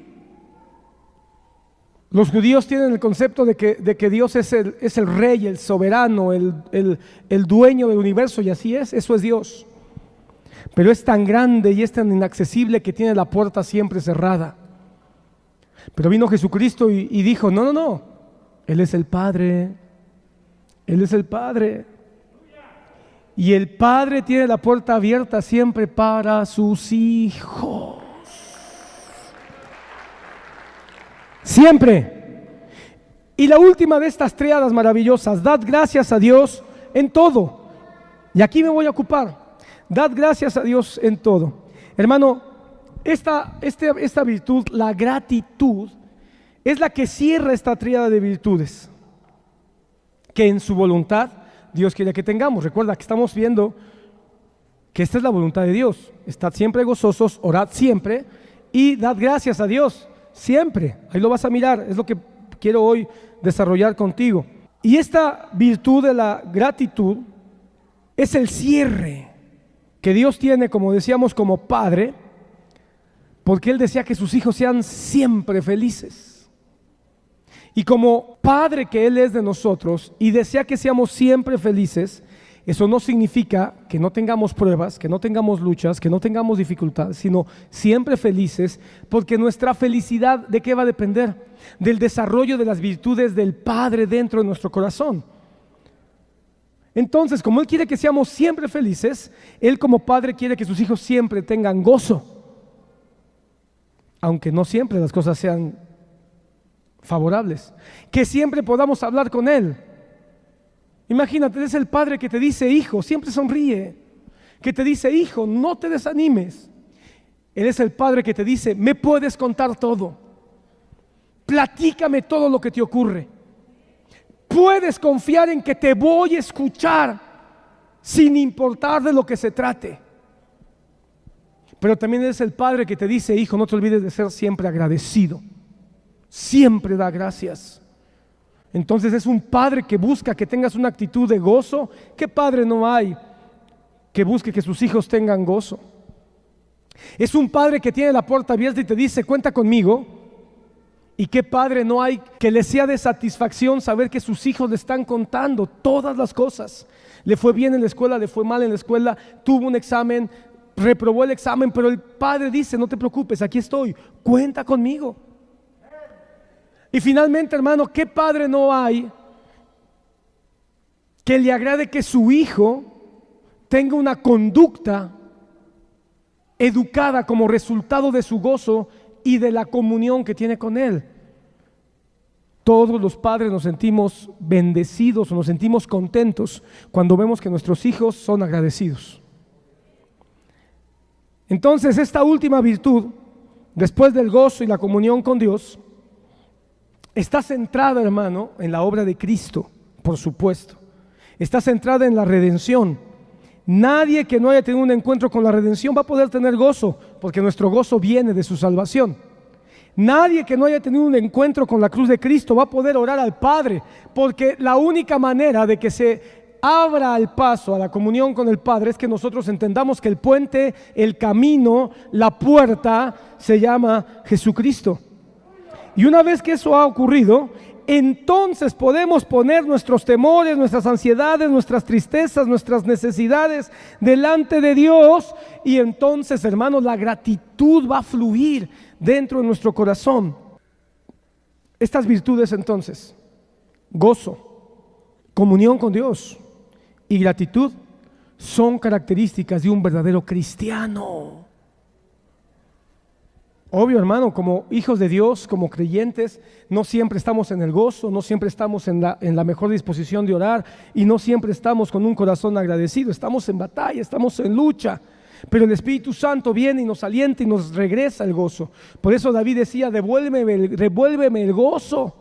Los judíos tienen el concepto de que Dios es el rey, el soberano, el dueño del universo, y así es, eso es Dios. Pero es tan grande y es tan inaccesible que tiene la puerta siempre cerrada. Pero vino Jesucristo y dijo: no, Él es el Padre, Él es el Padre. Y el Padre tiene la puerta abierta siempre para sus hijos. Siempre. Y la última de estas tríadas maravillosas: dad gracias a Dios en todo. Y aquí me voy a ocupar. Dad gracias a Dios en todo. Hermano, esta virtud, la gratitud, es la que cierra esta tríada de virtudes que en su voluntad Dios quiere que tengamos. Recuerda que estamos viendo que esta es la voluntad de Dios. Estad siempre gozosos, orad siempre y dad gracias a Dios siempre. Ahí lo vas a mirar, es lo que quiero hoy desarrollar contigo. Y esta virtud de la gratitud es el cierre que Dios tiene, como decíamos, como Padre, porque Él desea que sus hijos sean siempre felices. Y como Padre que Él es de nosotros y desea que seamos siempre felices, eso no significa que no tengamos pruebas, que no tengamos luchas, que no tengamos dificultades, sino siempre felices, porque nuestra felicidad, ¿de qué va a depender? Del desarrollo de las virtudes del Padre dentro de nuestro corazón. Entonces, como Él quiere que seamos siempre felices, Él como Padre quiere que sus hijos siempre tengan gozo, aunque no siempre las cosas sean favorables, que siempre podamos hablar con Él. Imagínate, es el Padre que te dice: hijo, siempre sonríe, que te dice: hijo, no te desanimes. Él es el Padre que te dice: me puedes contar todo, platícame todo lo que te ocurre, puedes confiar en que te voy a escuchar sin importar de lo que se trate. Pero también es el Padre que te dice: hijo, no te olvides de ser siempre agradecido, siempre da gracias. Entonces es un Padre que busca que tengas una actitud de gozo. ¿Qué padre no hay que busque que sus hijos tengan gozo? Es un Padre que tiene la puerta abierta y te dice: cuenta conmigo. ¿Y qué padre no hay que le sea de satisfacción saber que sus hijos le están contando todas las cosas? Le fue bien en la escuela, le fue mal en la escuela, tuvo un examen, reprobó el examen, pero el Padre dice: no te preocupes, aquí estoy, cuenta conmigo. Y finalmente, hermano, ¿qué padre no hay que le agrade que su hijo tenga una conducta educada como resultado de su gozo y de la comunión que tiene con Él? Todos los padres nos sentimos bendecidos o nos sentimos contentos cuando vemos que nuestros hijos son agradecidos. Entonces, esta última virtud, después del gozo y la comunión con Dios, está centrada, hermano, en la obra de Cristo, por supuesto. Está centrada en la redención. Nadie que no haya tenido un encuentro con la redención va a poder tener gozo, porque nuestro gozo viene de su salvación. Nadie que no haya tenido un encuentro con la cruz de Cristo va a poder orar al Padre, porque la única manera de que se abra el paso a la comunión con el Padre es que nosotros entendamos que el puente, el camino, la puerta se llama Jesucristo. Y una vez que eso ha ocurrido, entonces podemos poner nuestros temores, nuestras ansiedades, nuestras tristezas, nuestras necesidades delante de Dios. Y entonces, hermanos, la gratitud va a fluir dentro de nuestro corazón. Estas virtudes, entonces, gozo, comunión con Dios y gratitud, son características de un verdadero cristiano. Obvio, hermano, como hijos de Dios, como creyentes, no siempre estamos en el gozo, no siempre estamos en la mejor disposición de orar y no siempre estamos con un corazón agradecido. Estamos en batalla, estamos en lucha, pero el Espíritu Santo viene y nos alienta y nos regresa el gozo. Por eso David decía: revuélveme el gozo,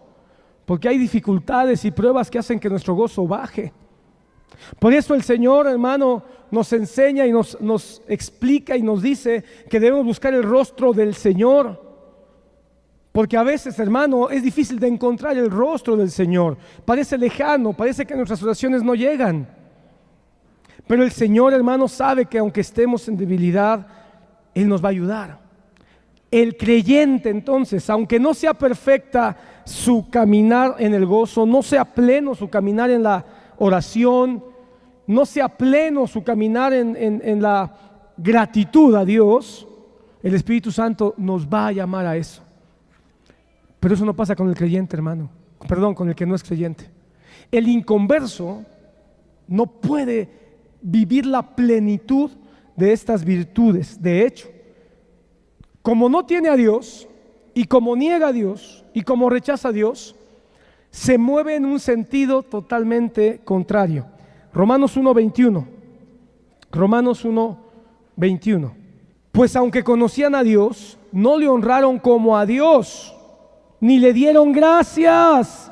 porque hay dificultades y pruebas que hacen que nuestro gozo baje. Por eso el Señor, hermano, nos enseña y nos explica y nos dice que debemos buscar el rostro del Señor, porque a veces, hermano, es difícil de encontrar el rostro del Señor. Parece lejano, parece que nuestras oraciones no llegan, pero el Señor, hermano, sabe que aunque estemos en debilidad, Él nos va a ayudar. El creyente, entonces, aunque no sea perfecta su caminar en el gozo, no sea pleno su caminar en la oración, no sea pleno su caminar en la gratitud a Dios, el Espíritu Santo nos va a llamar a eso. Pero eso no pasa con el creyente, hermano. Perdón, con el que no es creyente. El inconverso no puede vivir la plenitud de estas virtudes. De hecho, como no tiene a Dios, y como niega a Dios, y como rechaza a Dios, se mueve en un sentido totalmente contrario. Romanos 1:21. Romanos 1:21. Pues aunque conocían a Dios, no le honraron como a Dios, ni le dieron gracias,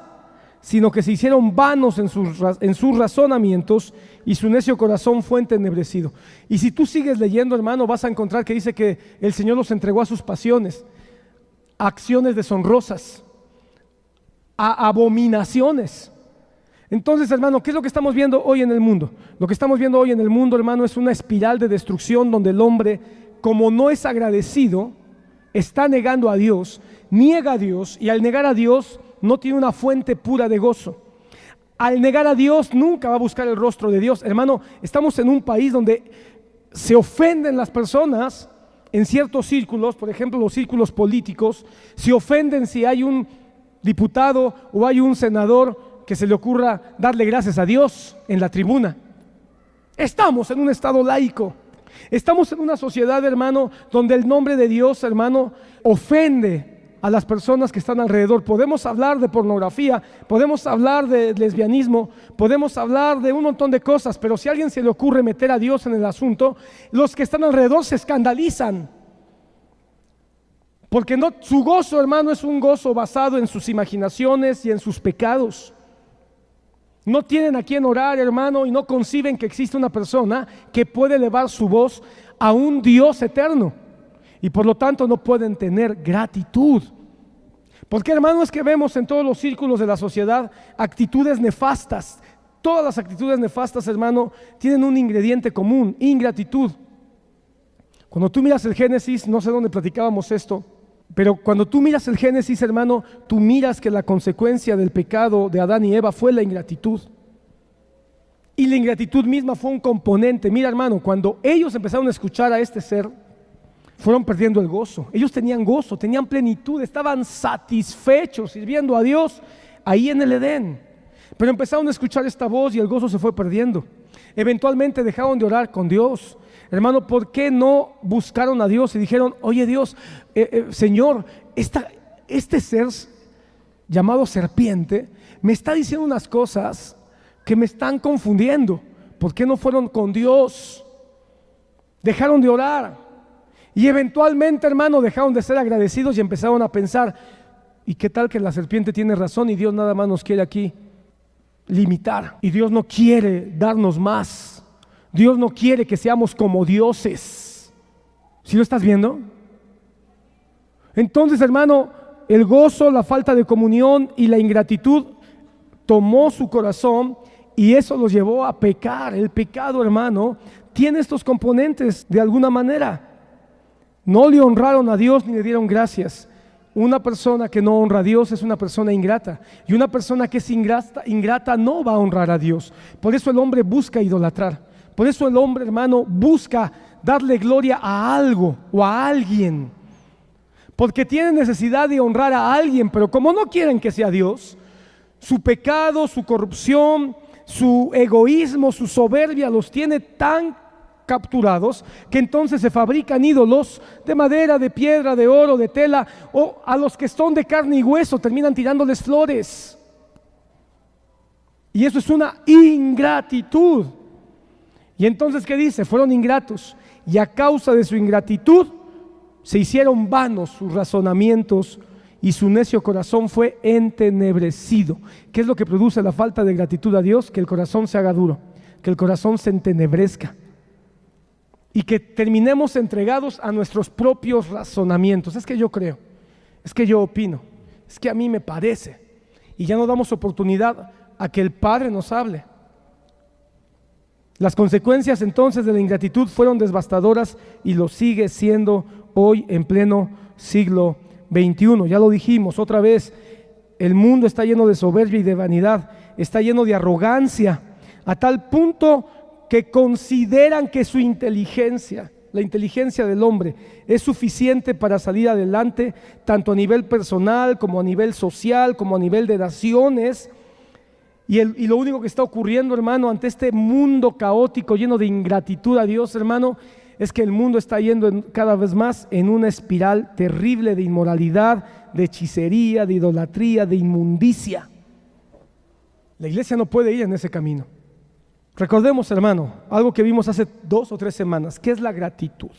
sino que se hicieron vanos en sus razonamientos, y su necio corazón fue entenebrecido. Y si tú sigues leyendo, hermano, vas a encontrar que dice que el Señor los entregó a sus pasiones, a acciones deshonrosas, a abominaciones. Entonces, hermano, ¿qué es lo que estamos viendo hoy en el mundo? Lo que estamos viendo hoy en el mundo, hermano, es una espiral de destrucción donde el hombre, como no es agradecido, está negando a Dios, niega a Dios, y al negar a Dios no tiene una fuente pura de gozo. Al negar a Dios nunca va a buscar el rostro de Dios. Hermano, estamos en un país donde se ofenden las personas en ciertos círculos, por ejemplo los círculos políticos, se ofenden si hay un diputado o hay un senador que se le ocurra darle gracias a Dios en la tribuna. Estamos en un estado laico, estamos en una sociedad, hermano, donde el nombre de Dios, hermano, ofende a las personas que están alrededor. Podemos hablar de pornografía, podemos hablar de lesbianismo, podemos hablar de un montón de cosas, pero si a alguien se le ocurre meter a Dios en el asunto, los que están alrededor se escandalizan. Porque no, su gozo, hermano, es un gozo basado en sus imaginaciones y en sus pecados. No tienen a quién orar, hermano, y no conciben que existe una persona que puede elevar su voz a un Dios eterno. Y por lo tanto no pueden tener gratitud. Porque, hermano, es que vemos en todos los círculos de la sociedad actitudes nefastas. Todas las actitudes nefastas, hermano, tienen un ingrediente común: ingratitud. Cuando tú miras el Génesis, no sé dónde platicábamos esto, pero cuando tú miras el Génesis, hermano, tú miras que la consecuencia del pecado de Adán y Eva fue la ingratitud. Y la ingratitud misma fue un componente. Mira, hermano, cuando ellos empezaron a escuchar a este ser, fueron perdiendo el gozo. Ellos tenían gozo, tenían plenitud, estaban satisfechos sirviendo a Dios ahí en el Edén. Pero empezaron a escuchar esta voz y el gozo se fue perdiendo. Eventualmente dejaron de orar con Dios. Hermano, ¿por qué no buscaron a Dios y dijeron: oye Dios, Señor, este ser llamado serpiente me está diciendo unas cosas que me están confundiendo? ¿Por qué no fueron con Dios? Dejaron de orar. Y eventualmente, hermano, dejaron de ser agradecidos y empezaron a pensar: ¿y qué tal que la serpiente tiene razón y Dios nada más nos quiere aquí limitar? Y Dios no quiere darnos más. Dios no quiere que seamos como dioses. ¿Sí lo estás viendo? Entonces, hermano, el gozo, la falta de comunión y la ingratitud tomó su corazón y eso los llevó a pecar. El pecado, hermano, tiene estos componentes de alguna manera. No le honraron a Dios ni le dieron gracias. Una persona que no honra a Dios es una persona ingrata. Y una persona que es ingrata no va a honrar a Dios. Por eso el hombre busca idolatrar. Por eso el hombre, hermano, busca darle gloria a algo o a alguien. Porque tiene necesidad de honrar a alguien, pero como no quieren que sea Dios, su pecado, su corrupción, su egoísmo, su soberbia los tiene tan capturados que entonces se fabrican ídolos de madera, de piedra, de oro, de tela, o a los que son de carne y hueso terminan tirándoles flores. Y eso es una ingratitud. Y entonces, ¿qué dice? Fueron ingratos y a causa de su ingratitud se hicieron vanos sus razonamientos y su necio corazón fue entenebrecido. ¿Qué es lo que produce la falta de gratitud a Dios? Que el corazón se haga duro, que el corazón se entenebrezca y que terminemos entregados a nuestros propios razonamientos. Es que yo creo, es que yo opino, es que a mí me parece, y ya no damos oportunidad a que el Padre nos hable. Las consecuencias entonces de la ingratitud fueron devastadoras y lo sigue siendo hoy en pleno siglo XXI. Ya lo dijimos otra vez, el mundo está lleno de soberbia y de vanidad, está lleno de arrogancia, a tal punto que consideran que su inteligencia, la inteligencia del hombre, es suficiente para salir adelante, tanto a nivel personal como a nivel social, como a nivel de naciones. Y lo único que está ocurriendo, hermano, ante este mundo caótico lleno de ingratitud a Dios, hermano, es que el mundo está yendo cada vez más en una espiral terrible de inmoralidad, de hechicería, de idolatría, de inmundicia. La iglesia no puede ir en ese camino. Recordemos, hermano, algo que vimos hace 2 o 3 semanas, ¿qué es la gratitud?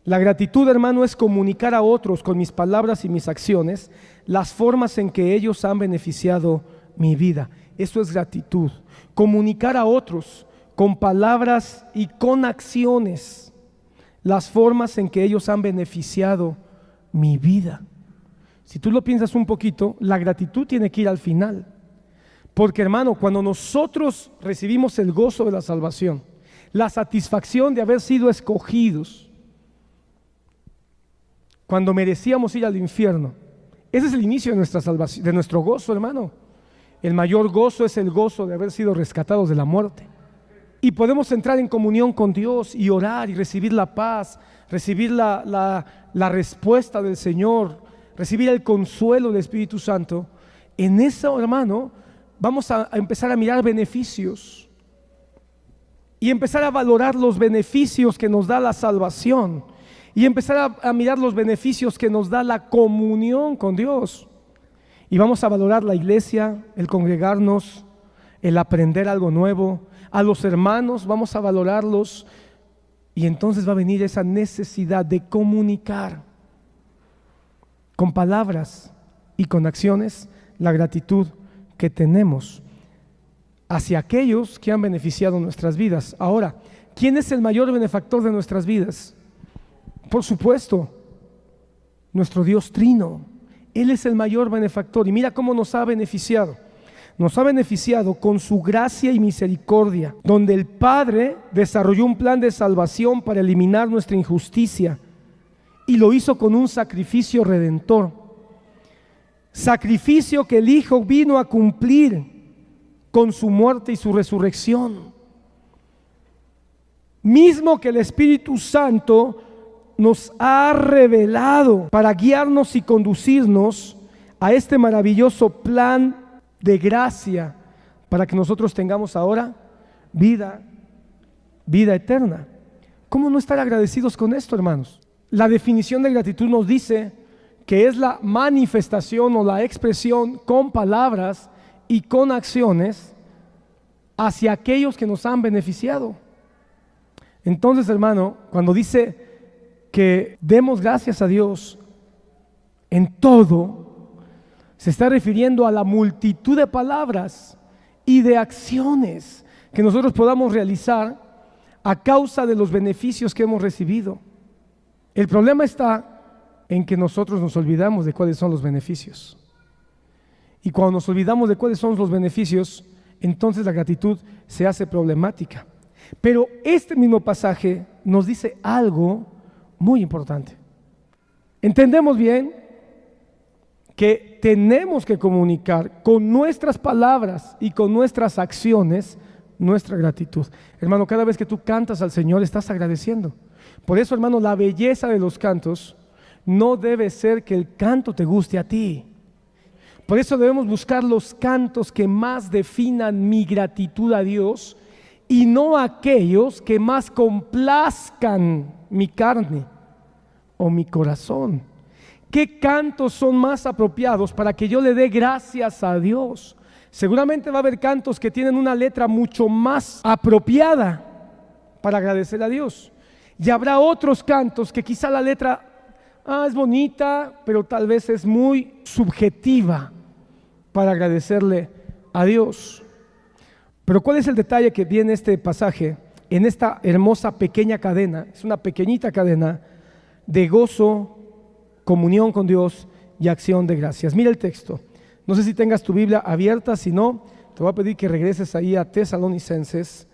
La gratitud, hermano, es comunicar a otros con mis palabras y mis acciones las formas en que ellos han beneficiado mi vida. Eso es gratitud. Comunicar a otros con palabras y con acciones las formas en que ellos han beneficiado mi vida. Si tú lo piensas un poquito, la gratitud tiene que ir al final. Porque, hermano, cuando nosotros recibimos el gozo de la salvación, la satisfacción de haber sido escogidos, cuando merecíamos ir al infierno, ese es el inicio de nuestra salvación, de nuestro gozo, hermano. El mayor gozo es el gozo de haber sido rescatados de la muerte. Y podemos entrar en comunión con Dios y orar y recibir la paz, recibir la respuesta del Señor, recibir el consuelo del Espíritu Santo. En eso, hermano, vamos a empezar a mirar beneficios y empezar a valorar los beneficios que nos da la salvación y empezar a mirar los beneficios que nos da la comunión con Dios. Y vamos a valorar la iglesia, el congregarnos, el aprender algo nuevo. A los hermanos vamos a valorarlos y entonces va a venir esa necesidad de comunicar con palabras y con acciones la gratitud que tenemos hacia aquellos que han beneficiado nuestras vidas. Ahora, ¿quién es el mayor benefactor de nuestras vidas? Por supuesto, nuestro Dios Trino. Él es el mayor benefactor y mira cómo nos ha beneficiado. Nos ha beneficiado con su gracia y misericordia, donde el Padre desarrolló un plan de salvación para eliminar nuestra injusticia y lo hizo con un sacrificio redentor. Sacrificio que el Hijo vino a cumplir con su muerte y su resurrección. Mismo que el Espíritu Santo nos ha revelado para guiarnos y conducirnos a este maravilloso plan de gracia para que nosotros tengamos ahora vida eterna. ¿Cómo no estar agradecidos con esto, hermanos? La definición de gratitud nos dice que es la manifestación o la expresión con palabras y con acciones hacia aquellos que nos han beneficiado. Entonces, hermano, cuando dice que demos gracias a Dios en todo, se está refiriendo a la multitud de palabras y de acciones que nosotros podamos realizar a causa de los beneficios que hemos recibido. El problema está en que nosotros nos olvidamos de cuáles son los beneficios. Y cuando nos olvidamos de cuáles son los beneficios, entonces la gratitud se hace problemática. Pero este mismo pasaje nos dice algo muy importante. Entendemos bien que tenemos que comunicar con nuestras palabras y con nuestras acciones nuestra gratitud. Hermano, cada vez que tú cantas al Señor estás agradeciendo. Por eso, hermano, la belleza de los cantos no debe ser que el canto te guste a ti. Por eso debemos buscar los cantos que más definan mi gratitud a Dios y no aquellos que más complazcan mi carne o mi corazón. ¿Qué cantos son más apropiados para que yo le dé gracias a Dios? Seguramente va a haber cantos que tienen una letra mucho más apropiada para agradecer a Dios. Y habrá otros cantos que quizá la letra es bonita, pero tal vez es muy subjetiva para agradecerle a Dios. Pero ¿cuál es el detalle que viene este pasaje en esta hermosa pequeña cadena? Es una pequeñita cadena de gozo, comunión con Dios y acción de gracias. Mira el texto. No sé si tengas tu Biblia abierta, si no, te voy a pedir que regreses ahí a Tesalonicenses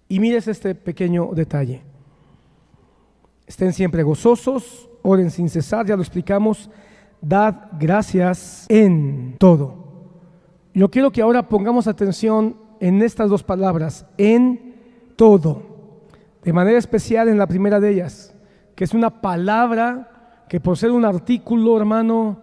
y mires este pequeño detalle. Estén siempre gozosos, oren sin cesar, ya lo explicamos, dad gracias en todo. Yo quiero que ahora pongamos atención en estas dos palabras, en todo, de manera especial en la primera de ellas, que es una palabra que por ser un artículo, hermano,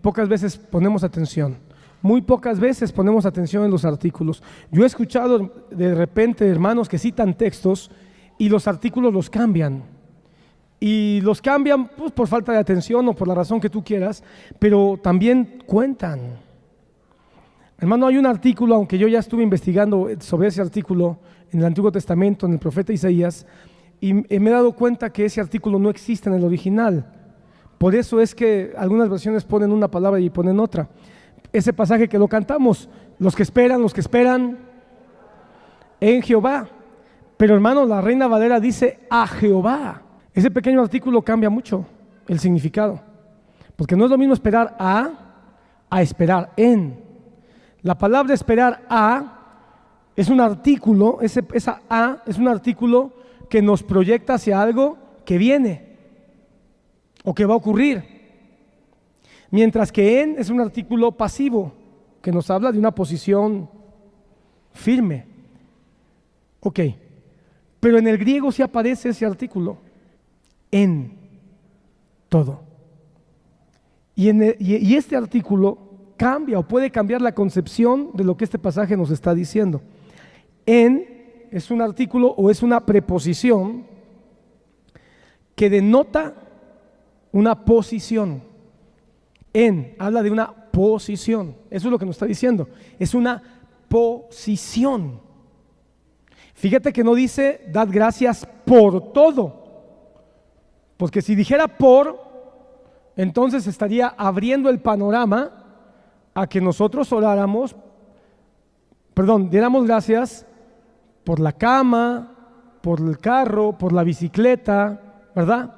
pocas veces ponemos atención. Muy pocas veces ponemos atención en los artículos. Yo he escuchado de repente hermanos que citan textos y los artículos los cambian. Y los cambian pues, por falta de atención o por la razón que tú quieras, pero también cuentan. Hermano, hay un artículo, aunque yo ya estuve investigando sobre ese artículo en el Antiguo Testamento, en el profeta Isaías, y me he dado cuenta que ese artículo no existe en el original. Por eso es que algunas versiones ponen una palabra y ponen otra. Ese pasaje que lo cantamos, los que esperan en Jehová. Pero hermano, la Reina Valera dice a Jehová. Ese pequeño artículo cambia mucho el significado, porque no es lo mismo esperar a esperar en. La palabra esperar es un artículo, esa a es un artículo que nos proyecta hacia algo que viene o que va a ocurrir, mientras que en es un artículo pasivo que nos habla de una posición firme. Ok, pero en el griego sí aparece ese artículo, en todo. Y este artículo cambia o puede cambiar la concepción de lo que este pasaje nos está diciendo. En es un artículo o es una preposición que denota una posición. En habla de una posición. Eso es lo que nos está diciendo. Es una posición. Fíjate que no dice dad gracias por todo. Porque si dijera por, entonces estaría abriendo el panorama a que nosotros diéramos gracias por la cama, por el carro, por la bicicleta, ¿verdad?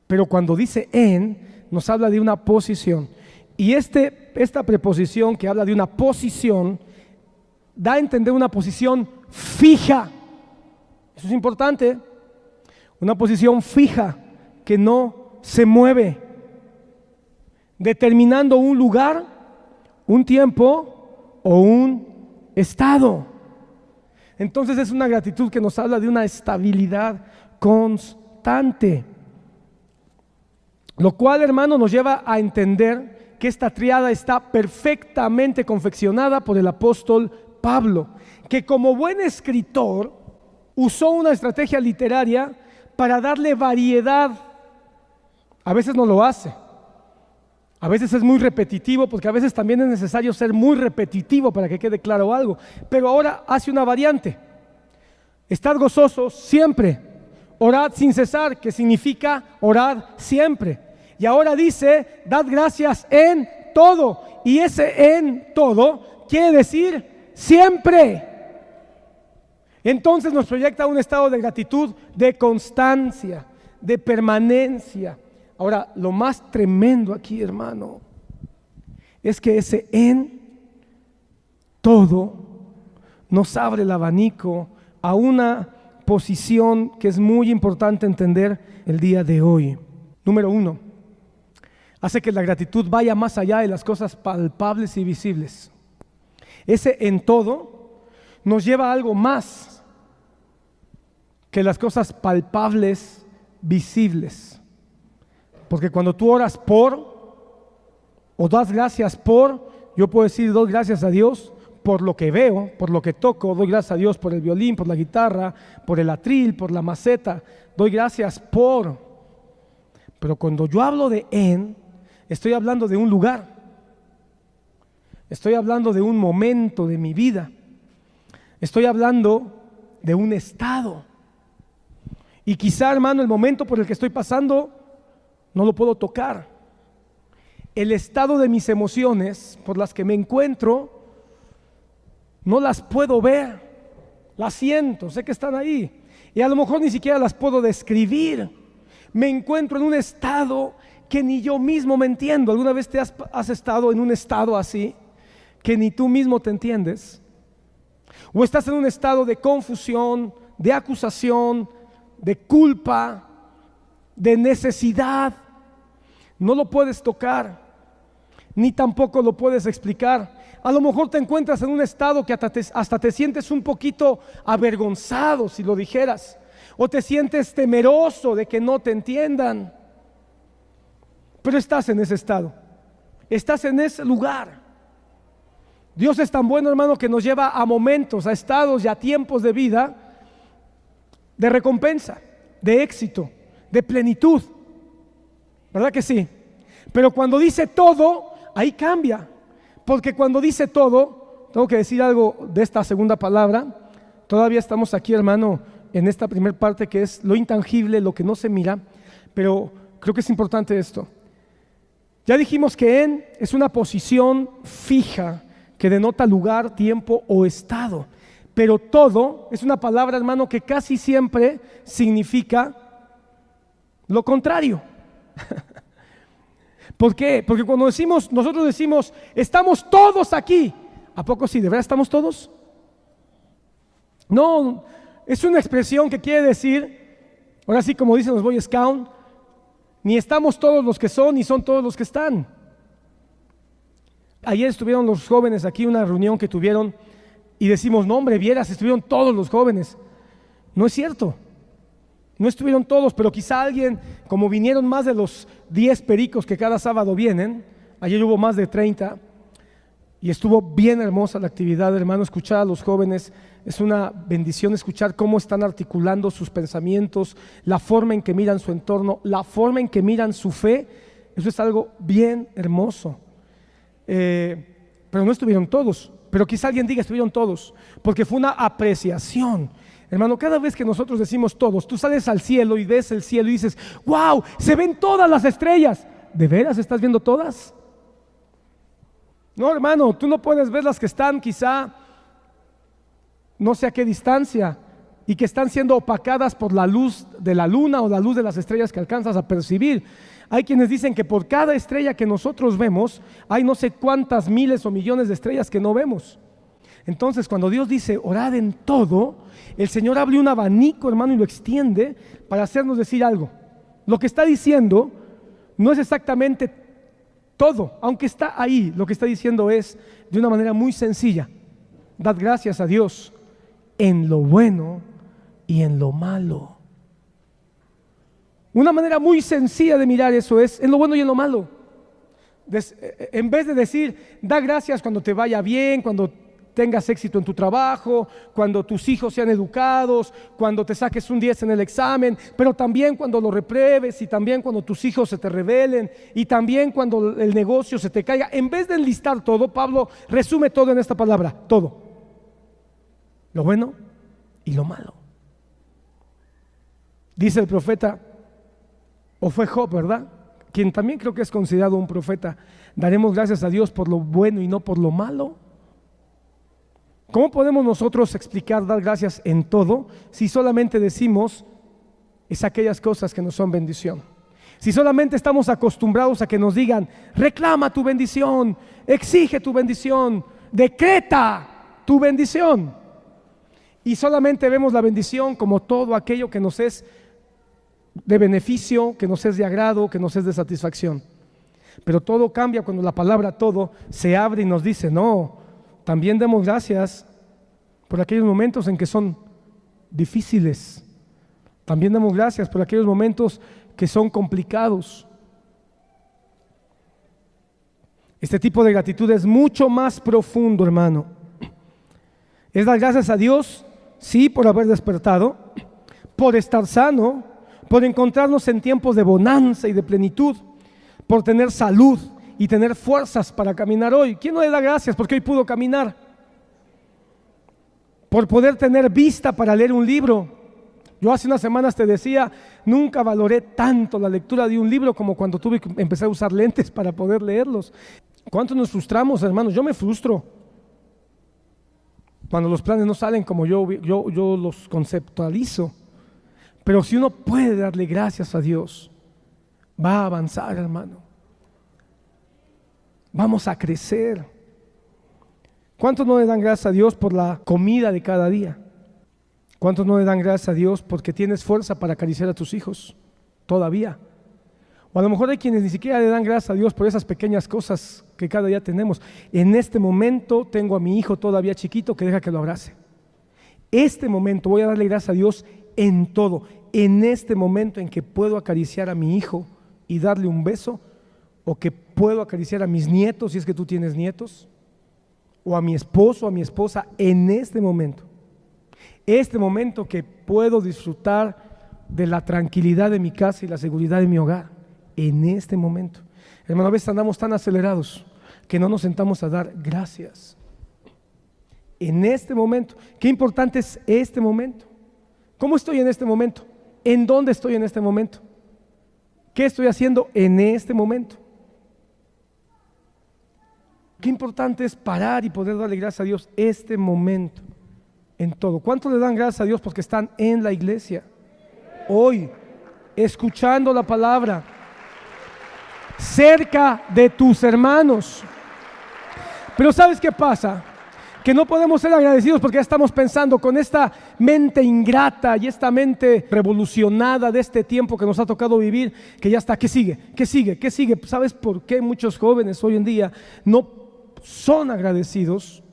Pero cuando dice en, nos habla de una posición. Y esta preposición que habla de una posición, da a entender una posición fija. Eso es importante. Una posición fija que no se mueve, determinando un lugar, un tiempo o un estado. Entonces es una gratitud que nos habla de una estabilidad constante, lo cual, hermano, nos lleva a entender que esta tríada está perfectamente confeccionada por el apóstol Pablo, que como buen escritor usó una estrategia literaria para darle variedad. A veces no lo hace, a veces es muy repetitivo, porque a veces también es necesario ser muy repetitivo para que quede claro algo, pero ahora hace una variante. Estad gozosos siempre, orad sin cesar, que significa orad siempre. Y ahora dice, dad gracias en todo, y ese en todo quiere decir siempre. Entonces nos proyecta un estado de gratitud, de constancia, de permanencia. Ahora, lo más tremendo aquí, hermano, es que ese en todo nos abre el abanico a una posición que es muy importante entender el día de hoy. Número 1, hace que la gratitud vaya más allá de las cosas palpables y visibles. Ese en todo nos lleva a algo más que las cosas palpables, visibles. Porque cuando tú oras por o das gracias por, yo puedo decir doy gracias a Dios por lo que veo, por lo que toco, doy gracias a Dios por el violín, por la guitarra, por el atril, por la maceta, doy gracias por. Pero cuando yo hablo de en, estoy hablando de un lugar, estoy hablando de un momento de mi vida, estoy hablando de un estado. Y quizá, hermano, el momento por el que estoy pasando no lo puedo tocar. El estado de mis emociones por las que me encuentro no las puedo ver, las siento, sé que están ahí y a lo mejor ni siquiera las puedo describir. Me encuentro en un estado que ni yo mismo me entiendo. ¿Alguna vez te has estado en un estado así que ni tú mismo te entiendes? ¿O estás en un estado de confusión, de acusación, de culpa, de necesidad? No lo puedes tocar, ni tampoco lo puedes explicar. A lo mejor te encuentras en un estado que hasta te sientes un poquito avergonzado, si lo dijeras, o te sientes temeroso de que no te entiendan, pero estás en ese estado. Estás en ese lugar. Dios es tan bueno, hermano, que nos lleva a momentos, a estados y a tiempos de vida de recompensa, de éxito, de plenitud. ¿Verdad que sí? Pero cuando dice todo, ahí cambia. Porque cuando dice todo, tengo que decir algo de esta segunda palabra. Todavía estamos aquí, hermano, en esta primera parte que es lo intangible, lo que no se mira. Pero creo que es importante esto. Ya dijimos que en es una posición fija que denota lugar, tiempo o estado. Pero todo es una palabra, hermano, que casi siempre significa lo contrario. ¿Por qué? Porque cuando nosotros decimos, estamos todos aquí, ¿a poco sí? ¿De verdad estamos todos? No, es una expresión que quiere decir, ahora sí como dicen los Boy Scouts, ni estamos todos los que son, ni son todos los que están. Ayer estuvieron los jóvenes aquí, una reunión que tuvieron, y decimos, no hombre, vieras, estuvieron todos los jóvenes. No es cierto, no estuvieron todos, pero quizá alguien, como vinieron más de los 10 pericos que cada sábado vienen, ayer hubo más de 30, y estuvo bien hermosa la actividad, hermano. Escuchar a los jóvenes es una bendición, escuchar cómo están articulando sus pensamientos, la forma en que miran su entorno, la forma en que miran su fe. Eso es algo bien hermoso. Pero no estuvieron todos, pero quizá alguien diga estuvieron todos, porque fue una apreciación. Hermano, cada vez que nosotros decimos todos, tú sales al cielo y ves el cielo y dices, wow, se ven todas las estrellas. ¿De veras estás viendo todas? No, hermano, tú no puedes ver las que están quizá no sé a qué distancia y que están siendo opacadas por la luz de la luna o la luz de las estrellas que alcanzas a percibir. Hay quienes dicen que por cada estrella que nosotros vemos, hay no sé cuántas miles o millones de estrellas que no vemos. Entonces, cuando Dios dice, orad en todo, el Señor abre un abanico, hermano, y lo extiende para hacernos decir algo. Lo que está diciendo no es exactamente todo, aunque está ahí, lo que está diciendo es de una manera muy sencilla. Dad gracias a Dios en lo bueno y en lo malo. Una manera muy sencilla de mirar eso es en lo bueno y en lo malo. En vez de decir, da gracias cuando te vaya bien, cuando tengas éxito en tu trabajo, cuando tus hijos sean educados, cuando te saques un 10 en el examen, pero también cuando lo repruebes y también cuando tus hijos se te rebelen y también cuando el negocio se te caiga. En vez de enlistar todo, Pablo resume todo en esta palabra, todo. Lo bueno y lo malo. Dice el profeta, o fue Job, ¿verdad? Quien también creo que es considerado un profeta. Daremos gracias a Dios por lo bueno y no por lo malo. ¿Cómo podemos nosotros explicar, dar gracias en todo, si solamente decimos es aquellas cosas que nos son bendición? Si solamente estamos acostumbrados a que nos digan, reclama tu bendición, exige tu bendición, decreta tu bendición. Y solamente vemos la bendición como todo aquello que nos es de beneficio, que nos es de agrado, que nos es de satisfacción. Pero todo cambia cuando la palabra todo se abre y nos dice, no, también demos gracias por aquellos momentos en que son difíciles. También demos gracias por aquellos momentos que son complicados. Este tipo de gratitud es mucho más profundo, hermano. Es dar gracias a Dios, sí, por haber despertado, por estar sano, por encontrarnos en tiempos de bonanza y de plenitud, por tener salud y tener fuerzas para caminar hoy. ¿Quién no le da gracias porque hoy pudo caminar? Por poder tener vista para leer un libro. Yo hace unas semanas te decía, nunca valoré tanto la lectura de un libro como cuando tuve que empezar a usar lentes para poder leerlos. ¿Cuántos nos frustramos, hermanos? Yo me frustro cuando los planes no salen como yo los conceptualizo. Pero si uno puede darle gracias a Dios, va a avanzar, hermano. Vamos a crecer. ¿Cuántos no le dan gracias a Dios por la comida de cada día? ¿Cuántos no le dan gracias a Dios porque tienes fuerza para acariciar a tus hijos todavía? O a lo mejor hay quienes ni siquiera le dan gracias a Dios por esas pequeñas cosas que cada día tenemos. En este momento tengo a mi hijo todavía chiquito que deja que lo abrace. Este momento voy a darle gracias a Dios en todo. En este momento en que puedo acariciar a mi hijo y darle un beso, o que puedo acariciar a mis nietos, si es que tú tienes nietos, o a mi esposo, o a mi esposa, en este momento que puedo disfrutar de la tranquilidad de mi casa y la seguridad de mi hogar, en este momento. Hermano, a veces andamos tan acelerados que no nos sentamos a dar gracias. En este momento, qué importante es este momento. ¿Cómo estoy en este momento? ¿En dónde estoy en este momento? ¿Qué estoy haciendo en este momento? Qué importante es parar y poder darle gracias a Dios este momento, en todo. ¿Cuántos le dan gracias a Dios porque están en la iglesia hoy, escuchando la palabra, cerca de tus hermanos? Pero ¿sabes qué pasa? Que no podemos ser agradecidos porque ya estamos pensando con esta mente ingrata y esta mente revolucionada de este tiempo que nos ha tocado vivir, que ya está, ¿qué sigue? ¿Qué sigue? ¿Qué sigue? ¿Sabes por qué muchos jóvenes hoy en día no son agradecidos?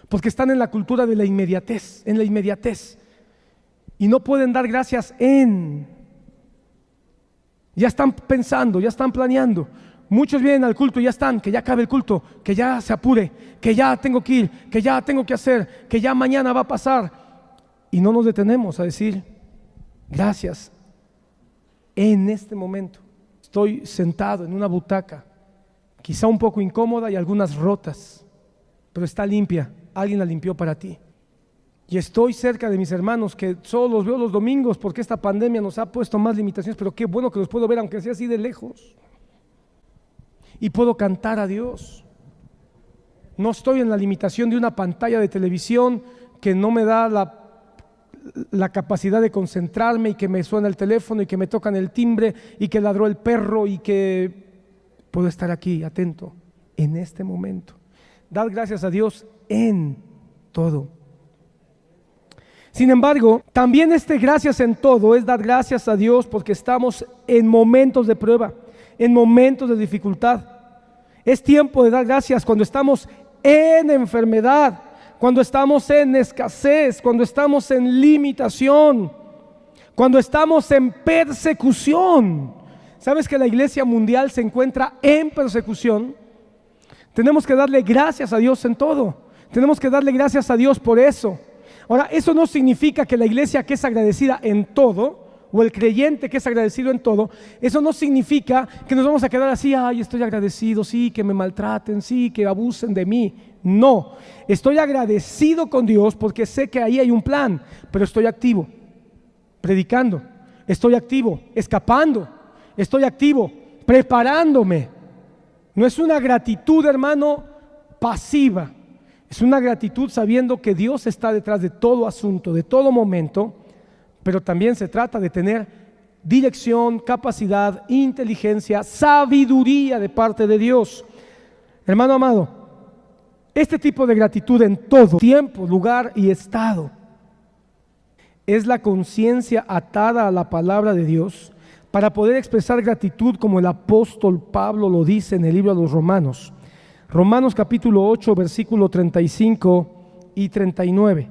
Porque están en la cultura de la inmediatez, y no pueden dar gracias ya están pensando, ya están planeando. Muchos vienen al culto y ya están, que ya acabe el culto, que ya se apure, que ya tengo que ir, que ya tengo que hacer, que ya mañana va a pasar. Y no nos detenemos a decir gracias en este momento. Estoy sentado en una butaca, quizá un poco incómoda y algunas rotas, pero está limpia, alguien la limpió para ti. Y estoy cerca de mis hermanos que solo los veo los domingos porque esta pandemia nos ha puesto más limitaciones, pero qué bueno que los puedo ver aunque sea así de lejos. Y puedo cantar a Dios. No estoy en la limitación de una pantalla de televisión que no me da la capacidad de concentrarme y que me suena el teléfono y que me tocan el timbre y que ladró el perro y que puedo estar aquí atento en este momento. Dar gracias a Dios en todo. Sin embargo, también gracias en todo es dar gracias a Dios porque estamos en momentos de prueba, en momentos de dificultad. Es tiempo de dar gracias cuando estamos en enfermedad, cuando estamos en escasez, cuando estamos en limitación, cuando estamos en persecución. ¿Sabes que la iglesia mundial se encuentra en persecución? Tenemos que darle gracias a Dios en todo. Tenemos que darle gracias a Dios por eso. Ahora, eso no significa que la iglesia que es agradecida en todo, o el creyente que es agradecido en todo, eso no significa que nos vamos a quedar así, ay, estoy agradecido, sí, que me maltraten, sí, que abusen de mí. No, estoy agradecido con Dios porque sé que ahí hay un plan, pero estoy activo, predicando, estoy activo, escapando, estoy activo, preparándome. No es una gratitud, hermano, pasiva, es una gratitud sabiendo que Dios está detrás de todo asunto, de todo momento. Pero también se trata de tener dirección, capacidad, inteligencia, sabiduría de parte de Dios. Hermano amado, este tipo de gratitud en todo tiempo, lugar y estado es la conciencia atada a la palabra de Dios para poder expresar gratitud como el apóstol Pablo lo dice en el libro a los Romanos. Romanos capítulo 8, versículo 35 y 39.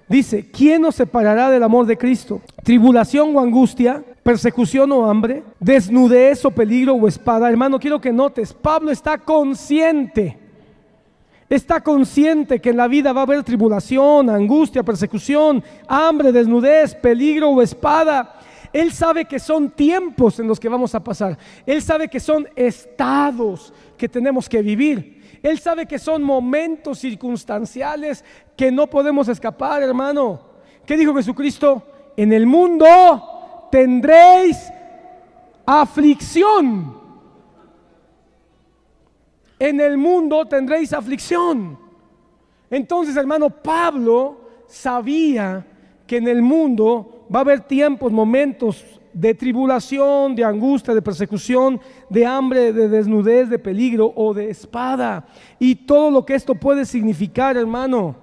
Dice, ¿quién nos separará del amor de Cristo? ¿Tribulación o angustia? ¿Persecución o hambre? ¿Desnudez o peligro o espada? Hermano, quiero que notes, Pablo está consciente que en la vida va a haber tribulación, angustia, persecución, hambre, desnudez, peligro o espada. Él sabe que son tiempos en los que vamos a pasar. Él sabe que son estados que tenemos que vivir. Él sabe que son momentos circunstanciales que no podemos escapar, hermano. ¿Qué dijo Jesucristo? En el mundo tendréis aflicción. En el mundo tendréis aflicción. Entonces, hermano, Pablo sabía que en el mundo va a haber tiempos, momentos de tribulación, de angustia, de persecución, de hambre, de desnudez, de peligro o de espada. Y todo lo que esto puede significar, hermano,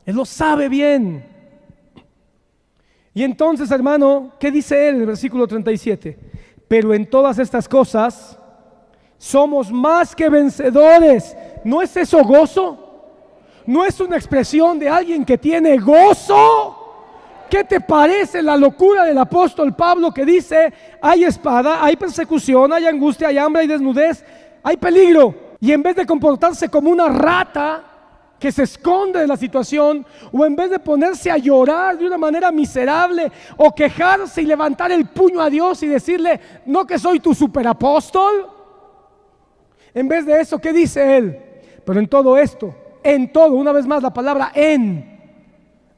Él lo sabe bien. Y entonces, hermano, ¿qué dice él en el versículo 37? Pero en todas estas cosas somos más que vencedores. ¿No es eso gozo? ¿No es una expresión de alguien que tiene gozo? ¿qué te parece la locura del apóstol Pablo que dice, hay espada, hay persecución, hay angustia, hay hambre, hay desnudez, hay peligro? Y en vez de comportarse como una rata que se esconde de la situación, o en vez de ponerse a llorar de una manera miserable, o quejarse y levantar el puño a Dios y decirle, no que soy tu superapóstol, en vez de eso, ¿qué dice él? Pero en todo esto, en todo, una vez más la palabra en,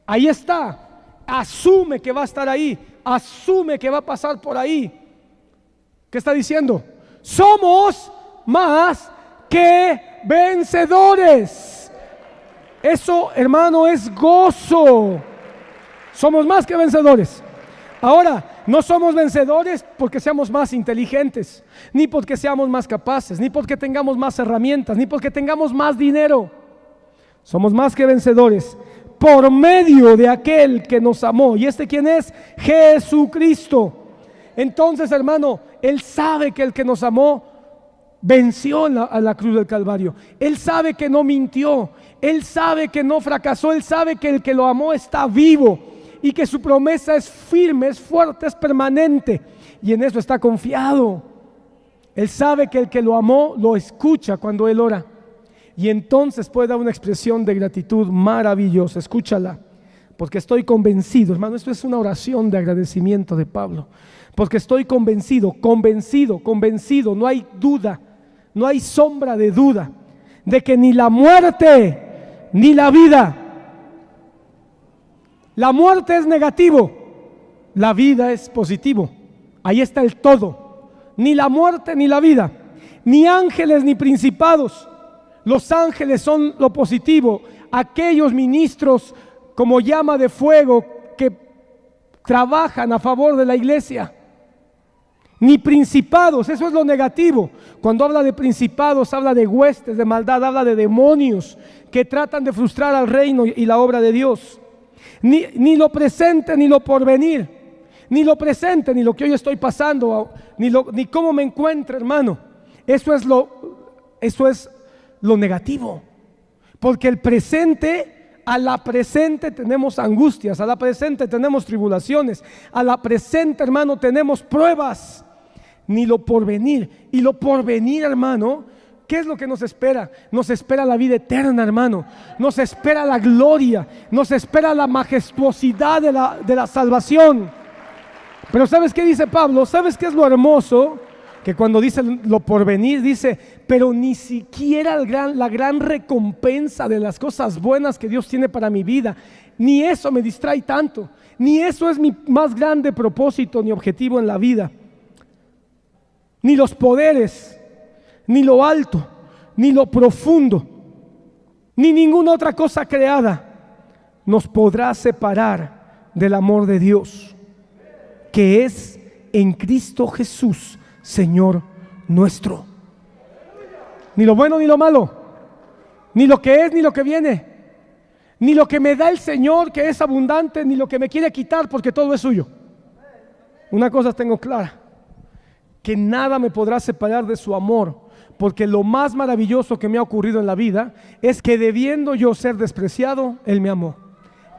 ahí está, asume que va a estar ahí, asume que va a pasar por ahí. ¿Qué está diciendo? Somos más que vencedores. Eso, hermano, es gozo. Somos más que vencedores. Ahora, no somos vencedores porque seamos más inteligentes, ni porque seamos más capaces, ni porque tengamos más herramientas, ni porque tengamos más dinero. Somos más que vencedores por medio de aquel que nos amó. ¿Y este quién es? Jesucristo. Entonces, hermano, Él sabe que el que nos amó venció a la cruz del Calvario. Él sabe que no mintió, Él sabe que no fracasó, Él sabe que el que lo amó está vivo y que su promesa es firme, es fuerte, es permanente, y en eso está confiado. Él sabe que el que lo amó lo escucha cuando Él ora, y entonces puede dar una expresión de gratitud maravillosa. Escúchala, porque estoy convencido, hermano, esto es una oración de agradecimiento de Pablo, porque estoy convencido, no hay duda, no hay sombra de duda de que ni la muerte ni la vida. La muerte es negativo, la vida es positivo. Ahí está el todo. Ni la muerte ni la vida, ni ángeles ni principados. Los ángeles son lo positivo, aquellos ministros como llama de fuego que trabajan a favor de la iglesia. Ni principados, eso es lo negativo. Cuando habla de principados, habla de huestes de maldad, habla de demonios que tratan de frustrar al reino y la obra de Dios. Ni lo presente ni lo porvenir, ni lo presente ni lo que hoy estoy pasando, ni cómo me encuentro, hermano. Eso es lo negativo, porque el presente, a la presente tenemos angustias, a la presente tenemos tribulaciones, a la presente, hermano, tenemos pruebas. Ni lo porvenir. Y lo porvenir, hermano, ¿qué es lo que nos espera? Nos espera la vida eterna, hermano. Nos espera la gloria, nos espera la majestuosidad de la salvación. Pero ¿sabes qué dice Pablo? ¿Sabes qué es lo hermoso? Que cuando dice lo porvenir, dice, pero ni siquiera la gran recompensa de las cosas buenas que Dios tiene para mi vida, ni eso me distrae tanto, ni eso es mi más grande propósito ni objetivo en la vida. Ni los poderes, ni lo alto, ni lo profundo, ni ninguna otra cosa creada nos podrá separar del amor de Dios, que es en Cristo Jesús, Señor nuestro. Ni lo bueno ni lo malo, ni lo que es ni lo que viene, ni lo que me da el Señor, que es abundante, ni lo que me quiere quitar, porque todo es suyo. Una cosa tengo clara, que nada me podrá separar de su amor, porque lo más maravilloso que me ha ocurrido en la vida es que debiendo yo ser despreciado, Él me amó,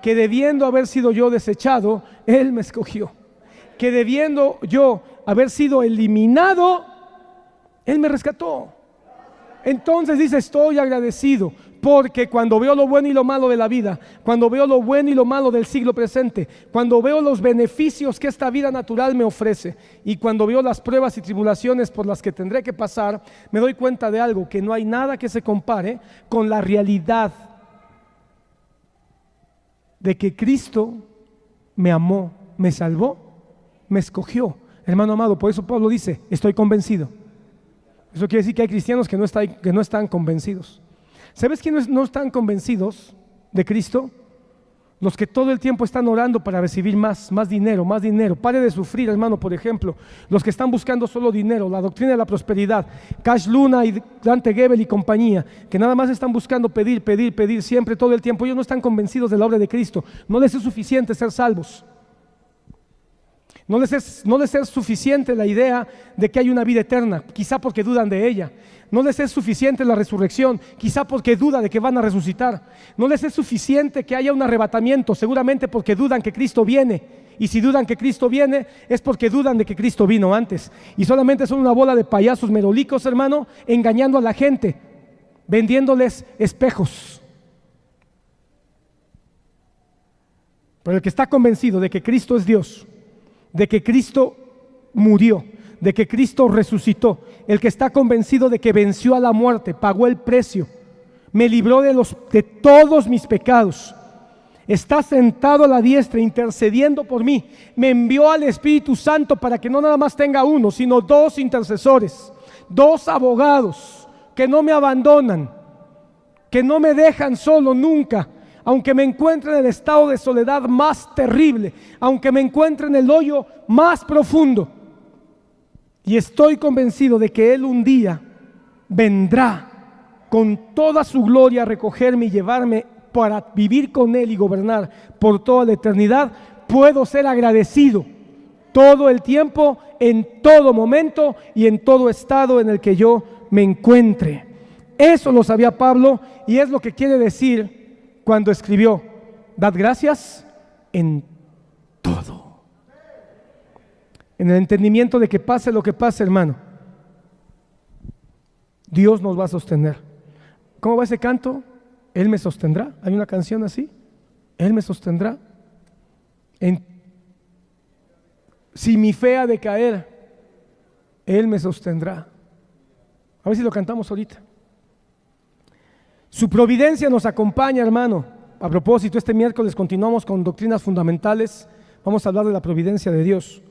que debiendo haber sido yo desechado, Él me escogió, que debiendo yo haber sido eliminado, Él me rescató. Entonces dice, estoy agradecido, porque cuando veo lo bueno y lo malo de la vida, cuando veo lo bueno y lo malo del siglo presente, cuando veo los beneficios que esta vida natural me ofrece, y cuando veo las pruebas y tribulaciones por las que tendré que pasar, me doy cuenta de algo, que no hay nada que se compare con la realidad de que Cristo me amó, me salvó, me escogió. Hermano amado, por eso Pablo dice, estoy convencido. Eso quiere decir que hay cristianos que no están convencidos. ¿Sabes quiénes no están convencidos de Cristo? Los que todo el tiempo están orando para recibir más dinero, más dinero. Pare de sufrir, hermano. Por ejemplo, los que están buscando solo dinero, la doctrina de la prosperidad, Cash Luna y Dante Gebel y compañía, que nada más están buscando pedir siempre, todo el tiempo. Ellos no están convencidos de la obra de Cristo. No les es suficiente ser salvos. No les es suficiente la idea de que hay una vida eterna, quizá porque dudan de ella. No les es suficiente la resurrección, quizá porque duda de que van a resucitar. No les es suficiente que haya un arrebatamiento, seguramente porque dudan que Cristo viene. Y si dudan que Cristo viene, es porque dudan de que Cristo vino antes. Y solamente son una bola de payasos merolicos, hermano, engañando a la gente, vendiéndoles espejos. Pero el que está convencido de que Cristo es Dios, de que Cristo murió, de que Cristo resucitó, el que está convencido de que venció a la muerte, pagó el precio, me libró de todos mis pecados, está sentado a la diestra intercediendo por mí, me envió al Espíritu Santo para que no nada más tenga uno, sino dos intercesores, dos abogados que no me abandonan, que no me dejan solo nunca, aunque me encuentre en el estado de soledad más terrible, aunque me encuentre en el hoyo más profundo. Y estoy convencido de que Él un día vendrá con toda su gloria a recogerme y llevarme para vivir con Él y gobernar por toda la eternidad. Puedo ser agradecido todo el tiempo, en todo momento y en todo estado en el que yo me encuentre. Eso lo sabía Pablo y es lo que quiere decir cuando escribió: dad gracias en todo. En el entendimiento de que pase lo que pase, hermano, Dios nos va a sostener. ¿Cómo va ese canto? Él me sostendrá. Hay una canción así. Él me sostendrá. Si mi fe ha de caer, Él me sostendrá. A ver si lo cantamos ahorita. Su providencia nos acompaña, hermano. A propósito, este miércoles continuamos con doctrinas fundamentales. Vamos a hablar de la providencia de Dios.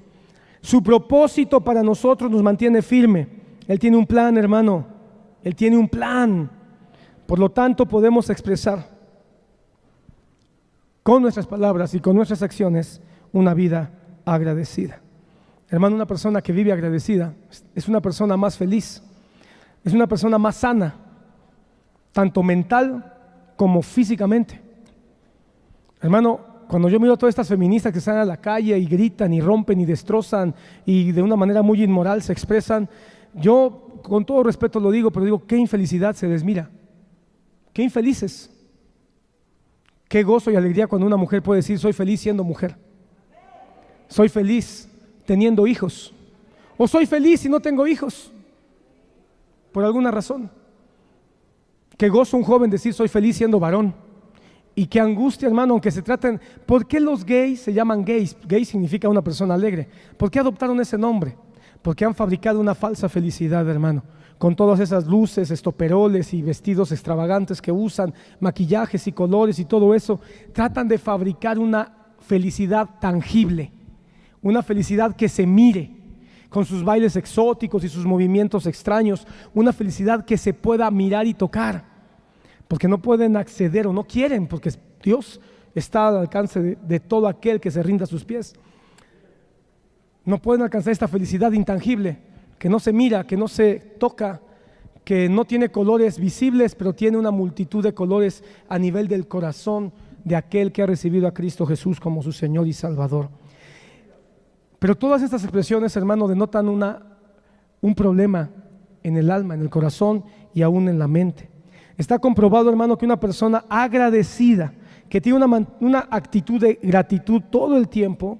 Su propósito para nosotros nos mantiene firme. Él tiene un plan, hermano. Él tiene un plan. Por lo tanto, podemos expresar con nuestras palabras y con nuestras acciones una vida agradecida. Hermano, una persona que vive agradecida es una persona más feliz, es una persona más sana, tanto mental como físicamente. Hermano, cuando yo miro a todas estas feministas que salen a la calle y gritan y rompen y destrozan y de una manera muy inmoral se expresan, yo con todo respeto lo digo, pero digo, qué infelicidad se les mira, qué infelices, qué gozo y alegría cuando una mujer puede decir: soy feliz siendo mujer, soy feliz teniendo hijos, o soy feliz si no tengo hijos, por alguna razón. Qué gozo un joven decir: soy feliz siendo varón. Y qué angustia, hermano, aunque se traten. ¿Por qué los gays se llaman gays? Gay significa una persona alegre. ¿Por qué adoptaron ese nombre? Porque han fabricado una falsa felicidad, hermano, con todas esas luces, estoperoles y vestidos extravagantes que usan, maquillajes y colores y todo eso. Tratan de fabricar una felicidad tangible, una felicidad que se mire, con sus bailes exóticos y sus movimientos extraños, una felicidad que se pueda mirar y tocar. Porque no pueden acceder o no quieren, porque Dios está al alcance de todo aquel que se rinda a sus pies. No pueden alcanzar esta felicidad intangible, que no se mira, que no se toca, que no tiene colores visibles, pero tiene una multitud de colores a nivel del corazón de aquel que ha recibido a Cristo Jesús como su Señor y Salvador. Pero todas estas expresiones, hermano, denotan un problema en el alma, en el corazón y aún en la mente. Está comprobado, hermano, que una persona agradecida, que tiene una actitud de gratitud todo el tiempo,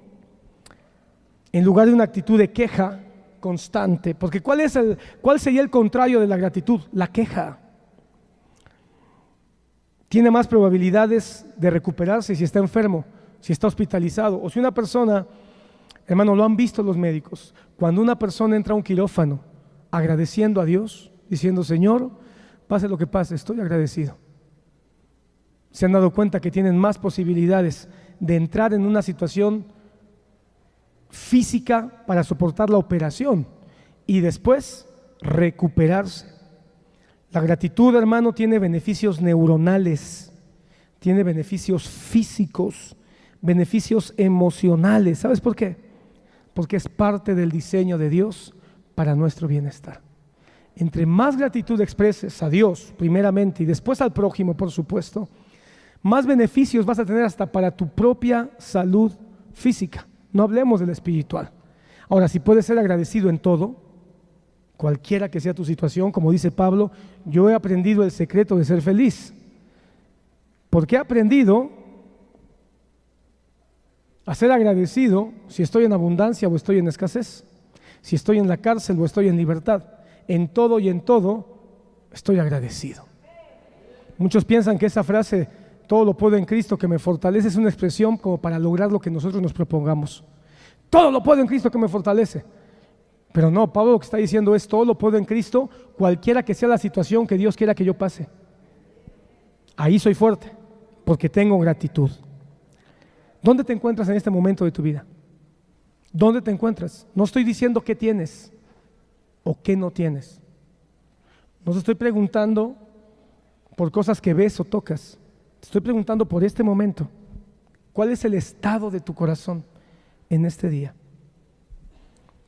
en lugar de una actitud de queja constante, porque ¿cuál sería el contrario de la gratitud? La queja. Tiene más probabilidades de recuperarse si está enfermo, si está hospitalizado, o si una persona, hermano, lo han visto los médicos, cuando una persona entra a un quirófano agradeciendo a Dios, diciendo: Señor, pase lo que pase, estoy agradecido. Se han dado cuenta que tienen más posibilidades de entrar en una situación física para soportar la operación y después recuperarse. La gratitud, hermano, tiene beneficios neuronales, tiene beneficios físicos, beneficios emocionales. ¿Sabes por qué? Porque es parte del diseño de Dios para nuestro bienestar. Entre más gratitud expreses a Dios primeramente y después al prójimo, por supuesto, más beneficios vas a tener hasta para tu propia salud física. No hablemos del espiritual. Ahora, si puedes ser agradecido en todo, Cualquiera que sea tu situación, como dice Pablo, yo he aprendido el secreto de ser feliz. Porque he aprendido a ser agradecido si estoy en abundancia o estoy en escasez, si estoy en la cárcel o estoy en libertad. En todo y en todo estoy agradecido. Muchos piensan que esa frase, todo lo puedo en Cristo que me fortalece, es una expresión como para lograr lo que nosotros nos propongamos. Todo lo puedo en Cristo que me fortalece. Pero no, Pablo lo que está diciendo es: todo lo puedo en Cristo, cualquiera que sea la situación que Dios quiera que yo pase. Ahí soy fuerte, porque tengo gratitud. ¿Dónde te encuentras en este momento de tu vida? ¿Dónde te encuentras? No estoy diciendo qué tienes o qué no tienes. No te estoy preguntando por cosas que ves o tocas. Te estoy preguntando por este momento. ¿Cuál es el estado de tu corazón en este día?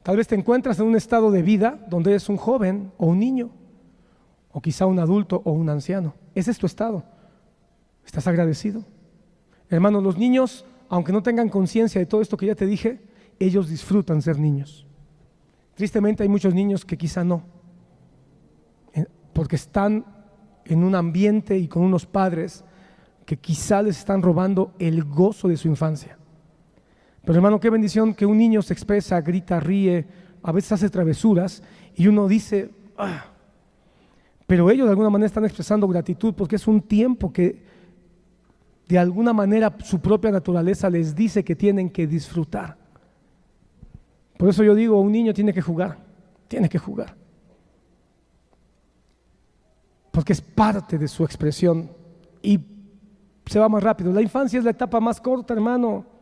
Tal vez te encuentras en un estado de vida donde eres un joven o un niño, o quizá un adulto o un anciano. Ese es tu estado. ¿Estás agradecido? Hermanos, los niños, aunque no tengan conciencia de todo esto que ya te dije, ellos disfrutan ser niños. Tristemente hay muchos niños que quizá no, porque están en un ambiente y con unos padres que quizá les están robando el gozo de su infancia. Pero hermano, qué bendición que un niño se expresa, grita, ríe, a veces hace travesuras y uno dice, pero ellos de alguna manera están expresando gratitud porque es un tiempo que de alguna manera su propia naturaleza les dice que tienen que disfrutar. Por eso yo digo, un niño tiene que jugar, porque es parte de su expresión y se va más rápido. La infancia es la etapa más corta, hermano.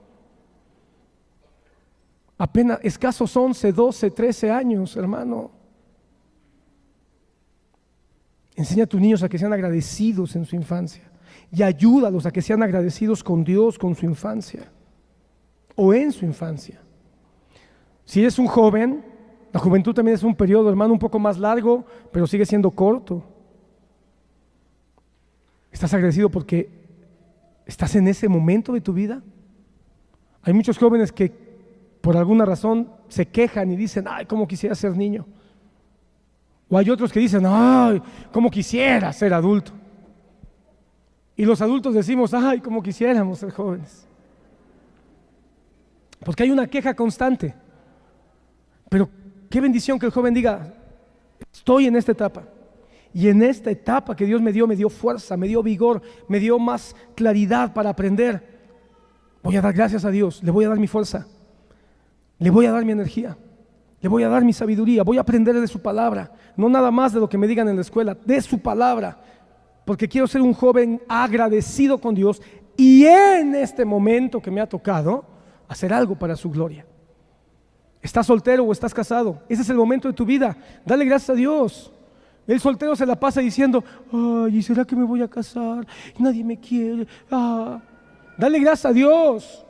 Apenas escasos 11, 12, 13 años, hermano. Enseña a tus niños a que sean agradecidos en su infancia y ayúdalos a que sean agradecidos con Dios, con su infancia o en su infancia. Si eres un joven, la juventud también es un periodo, hermano, un poco más largo, pero sigue siendo corto. ¿Estás agradecido porque estás en ese momento de tu vida? Hay muchos jóvenes que por alguna razón se quejan y dicen, ay, cómo quisiera ser niño. O hay otros que dicen, ay, cómo quisiera ser adulto. Y los adultos decimos, ay, cómo quisiéramos ser jóvenes. Porque hay una queja constante. Pero qué bendición que el joven diga, estoy en esta etapa. Y en esta etapa que Dios me dio fuerza, me dio vigor, me dio más claridad para aprender. Voy a dar gracias a Dios, le voy a dar mi fuerza, le voy a dar mi energía, le voy a dar mi sabiduría, voy a aprender de su palabra, no nada más de lo que me digan en la escuela, de su palabra, porque quiero ser un joven agradecido con Dios y en este momento que me ha tocado hacer algo para su gloria. ¿Estás soltero o estás casado? Ese es el momento de tu vida, dale gracias a Dios. El soltero se la pasa diciendo, ay, ¿y será que me voy a casar? Nadie me quiere. Dale gracias a Dios.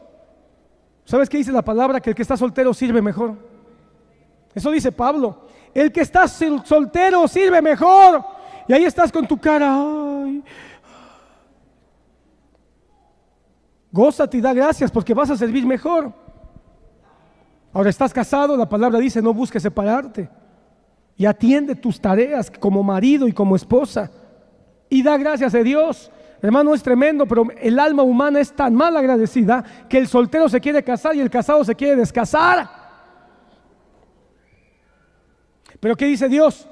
¿Sabes qué dice la palabra? Que el que está soltero sirve mejor. Eso dice Pablo. El que está soltero sirve mejor. Y ahí estás con tu cara. Ay. Gózate y da gracias porque vas a servir mejor. Ahora estás casado, la palabra dice, no busques separarte. Y atiende tus tareas como marido y como esposa. Y da gracias a Dios. Hermano, es tremendo, pero el alma humana es tan mal agradecida que el soltero se quiere casar y el casado se quiere descasar. Pero ¿qué dice Dios?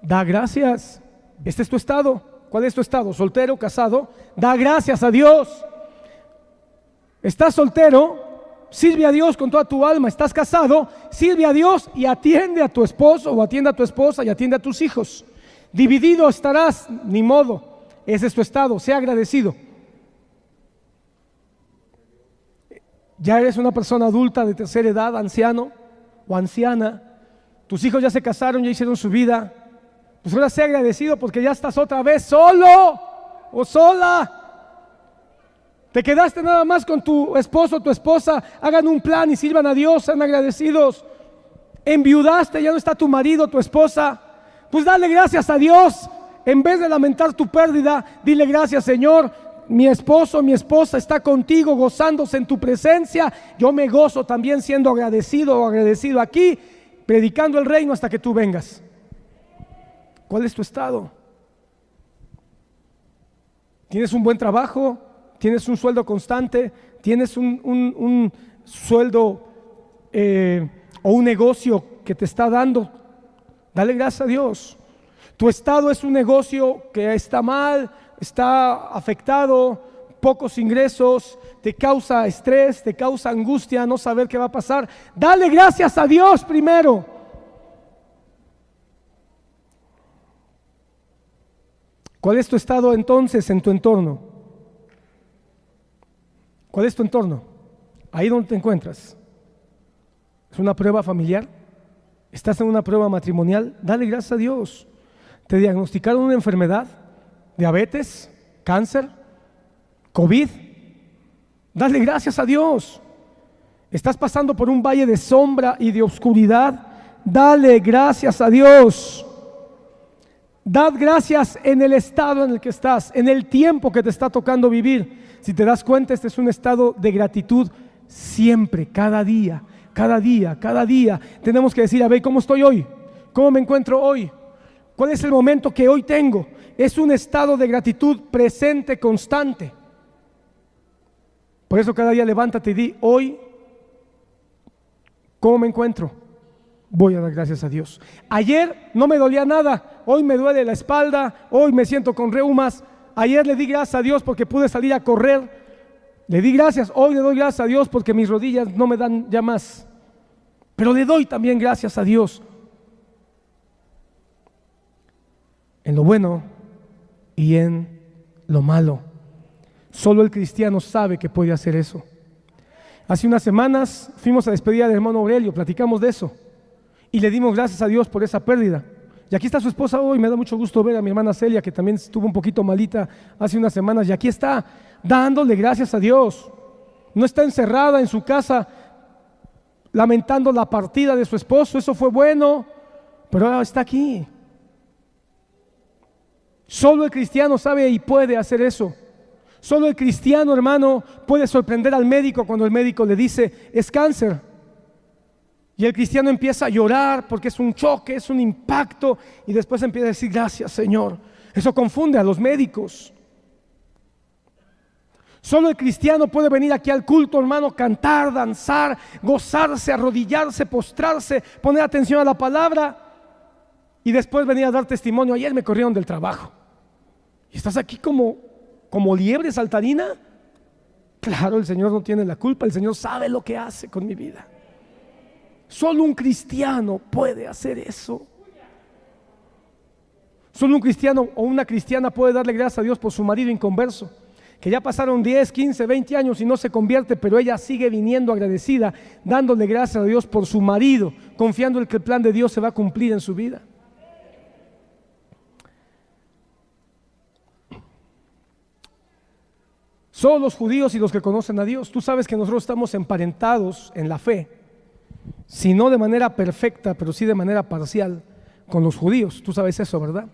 Da gracias. Este es tu estado. ¿Cuál es tu estado? Soltero, casado. Da gracias a Dios. Estás soltero, sirve a Dios con toda tu alma. Estás casado, sirve a Dios y atiende a tu esposo o atiende a tu esposa y atiende a tus hijos. Dividido estarás, ni modo. Ese es tu estado, sea agradecido. Ya eres una persona adulta de tercera edad, anciano o anciana. Tus hijos ya se casaron, ya hicieron su vida. Pues ahora sea agradecido porque ya estás otra vez solo o sola. Te quedaste nada más con tu esposo o tu esposa. Hagan un plan y sirvan a Dios, sean agradecidos. Enviudaste, ya no está tu marido o tu esposa. Pues dale gracias a Dios. En vez de lamentar tu pérdida, dile gracias, Señor. Mi esposo, mi esposa está contigo, gozándose en tu presencia. Yo me gozo también siendo agradecido o agradecido aquí, predicando el reino hasta que tú vengas. ¿Cuál es tu estado? ¿Tienes un buen trabajo? ¿Tienes un sueldo constante? ¿Tienes un sueldo o un negocio que te está dando? Dale gracias a Dios. Tu estado es un negocio que está mal, está afectado, pocos ingresos, te causa estrés, te causa angustia, no saber qué va a pasar. Dale gracias a Dios primero. ¿Cuál es tu estado entonces en tu entorno? ¿Cuál es tu entorno? Ahí donde te encuentras. ¿Es una prueba familiar? ¿Estás en una prueba matrimonial? Dale gracias a Dios. ¿Te diagnosticaron una enfermedad? ¿Diabetes? ¿Cáncer? ¿COVID? Dale gracias a Dios. ¿Estás pasando por un valle de sombra y de oscuridad? Dale gracias a Dios. Dad gracias en el estado en el que estás, en el tiempo que te está tocando vivir. Si te das cuenta, este es un estado de gratitud siempre, cada día, cada día, cada día. Tenemos que decir, a ver, ¿cómo estoy hoy? ¿Cómo me encuentro hoy? ¿Cuál es el momento que hoy tengo? Es un estado de gratitud presente, constante. Por eso cada día levántate y di, hoy, ¿cómo me encuentro? Voy a dar gracias a Dios. Ayer no me dolía nada, hoy me duele la espalda, hoy me siento con reumas. Ayer le di gracias a Dios porque pude salir a correr. Le di gracias, hoy le doy gracias a Dios porque mis rodillas no me dan ya más. Pero le doy también gracias a Dios. En lo bueno y en lo malo. Solo el cristiano sabe que puede hacer eso. Hace unas semanas fuimos a despedir al hermano Aurelio, platicamos de eso y le dimos gracias a Dios por esa pérdida. Y aquí está su esposa hoy, me da mucho gusto ver a mi hermana Celia, que también estuvo un poquito malita hace unas semanas, y aquí está dándole gracias a Dios. No está encerrada en su casa lamentando la partida de su esposo, eso fue bueno, pero ahora está aquí. Solo el cristiano sabe y puede hacer eso. Solo el cristiano, hermano, puede sorprender al médico cuando el médico le dice, es cáncer. Y el cristiano empieza a llorar porque es un choque, es un impacto, y después empieza a decir, gracias Señor. Eso confunde a los médicos. Solo el cristiano puede venir aquí al culto, hermano, cantar, danzar, gozarse, arrodillarse, postrarse, poner atención a la palabra y después venir a dar testimonio. Ayer me corrieron del trabajo. ¿Y estás aquí como liebre saltarina? Claro, el Señor no tiene la culpa, el Señor sabe lo que hace con mi vida. Solo un cristiano puede hacer eso. Solo un cristiano o una cristiana puede darle gracias a Dios por su marido inconverso, que ya pasaron 10, 15, 20 años y no se convierte, pero ella sigue viniendo agradecida, dándole gracias a Dios por su marido, confiando en que el plan de Dios se va a cumplir en su vida. Solo los judíos y los que conocen a Dios. Tú sabes que nosotros estamos emparentados en la fe, si no de manera perfecta, pero sí de manera parcial, con los judíos. Tú sabes eso, ¿verdad?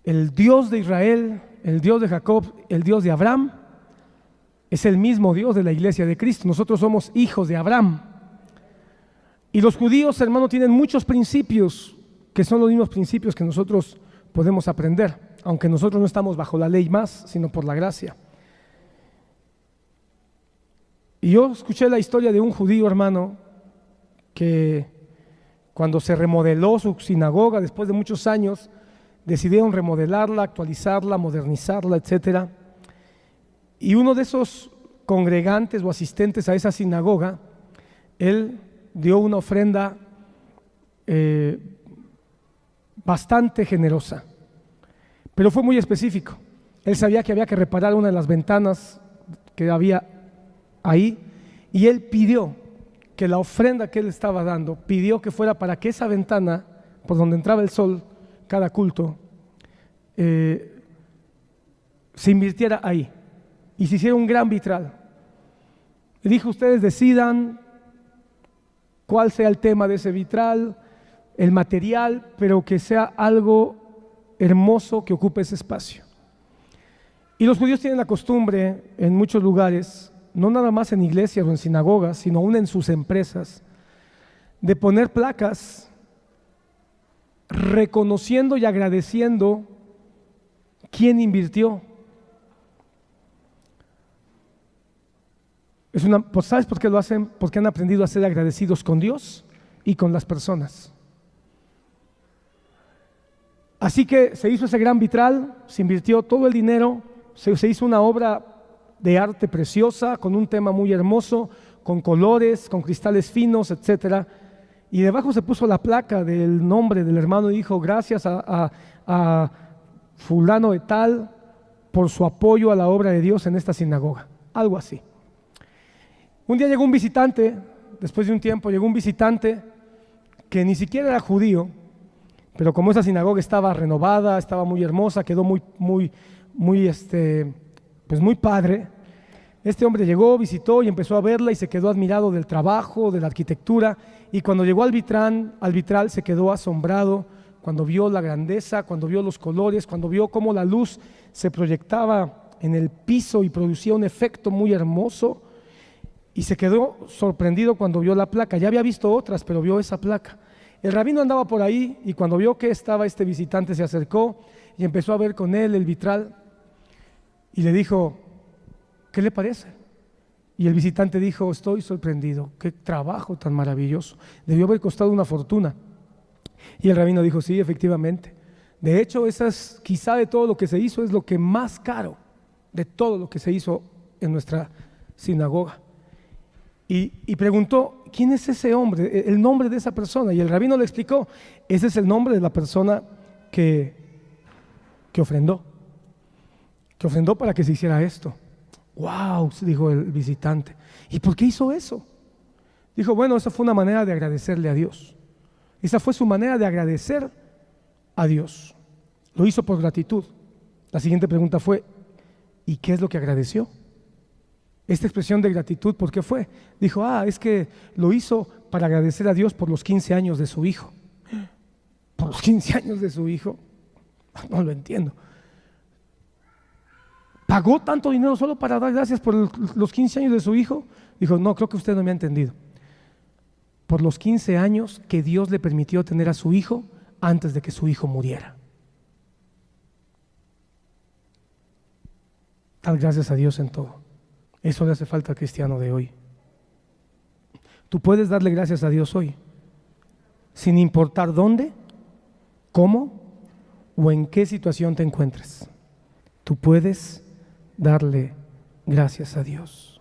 El Dios de Israel, el Dios de Jacob, el Dios de Abraham, es el mismo Dios de la iglesia de Cristo. Nosotros somos hijos de Abraham. Y los judíos, hermano, tienen muchos principios que son los mismos principios que nosotros podemos aprender, aunque nosotros no estamos bajo la ley más, sino por la gracia. Y yo escuché la historia de un judío, hermano, que cuando se remodeló su sinagoga, después de muchos años, decidieron remodelarla, actualizarla, modernizarla, etcétera. Y uno de esos congregantes o asistentes a esa sinagoga, él dio una ofrenda bastante generosa, pero fue muy específico. Él sabía que había que reparar una de las ventanas que había ahí, y él pidió que la ofrenda que él estaba dando, pidió que fuera para que esa ventana por donde entraba el sol cada culto se invirtiera ahí y se hiciera un gran vitral. Le dijo, ustedes decidan cuál sea el tema de ese vitral, el material, pero que sea algo hermoso que ocupe ese espacio. Y los judíos tienen la costumbre en muchos lugares, no nada más en iglesias o en sinagogas, sino aún en sus empresas, de poner placas reconociendo y agradeciendo quién invirtió. Pues ¿sabes por qué lo hacen? Porque han aprendido a ser agradecidos con Dios y con las personas. Así que se hizo ese gran vitral, se invirtió todo el dinero, se hizo una obra de arte preciosa, con un tema muy hermoso, con colores, con cristales finos, etcétera. Y debajo se puso la placa del nombre del hermano y dijo: gracias a fulano de tal por su apoyo a la obra de Dios en esta sinagoga. Algo así. Un día llegó un visitante, después de un tiempo llegó un visitante que ni siquiera era judío, pero como esa sinagoga estaba renovada, estaba muy hermosa, quedó muy padre. Este hombre llegó, visitó y empezó a verla y se quedó admirado del trabajo, de la arquitectura, y cuando llegó al vitral se quedó asombrado cuando vio la grandeza, cuando vio los colores, cuando vio cómo la luz se proyectaba en el piso y producía un efecto muy hermoso, y se quedó sorprendido cuando vio la placa. Ya había visto otras, pero vio esa placa. El rabino andaba por ahí y cuando vio que estaba este visitante se acercó y empezó a ver con él el vitral y le dijo: ¿qué le parece? Y el visitante dijo: estoy sorprendido, qué trabajo tan maravilloso, debió haber costado una fortuna. Y el rabino dijo: sí, efectivamente, de hecho quizá de todo lo que se hizo es lo que más caro de todo lo que se hizo en nuestra sinagoga. Y preguntó: ¿quién es ese hombre? El nombre de esa persona. Y el rabino le explicó: ese es el nombre de la persona que ofrendó para que se hiciera esto. ¡Wow!, dijo el visitante. ¿Y por qué hizo eso? Dijo: bueno, esa fue una manera de agradecerle a Dios. Esa fue su manera de agradecer a Dios. Lo hizo por gratitud. La siguiente pregunta fue: ¿y qué es lo que agradeció? Esta expresión de gratitud, ¿por qué fue? Dijo: es que lo hizo para agradecer a Dios por los 15 años de su hijo. ¿Por los 15 años de su hijo? No lo entiendo. ¿Pagó tanto dinero solo para dar gracias por los 15 años de su hijo? Dijo: no, creo que usted no me ha entendido. Por los 15 años que Dios le permitió tener a su hijo antes de que su hijo muriera. Dar gracias a Dios en todo. Eso le hace falta al cristiano de hoy. Tú puedes darle gracias a Dios hoy, sin importar dónde, cómo o en qué situación te encuentres. Tú puedes darle gracias a Dios.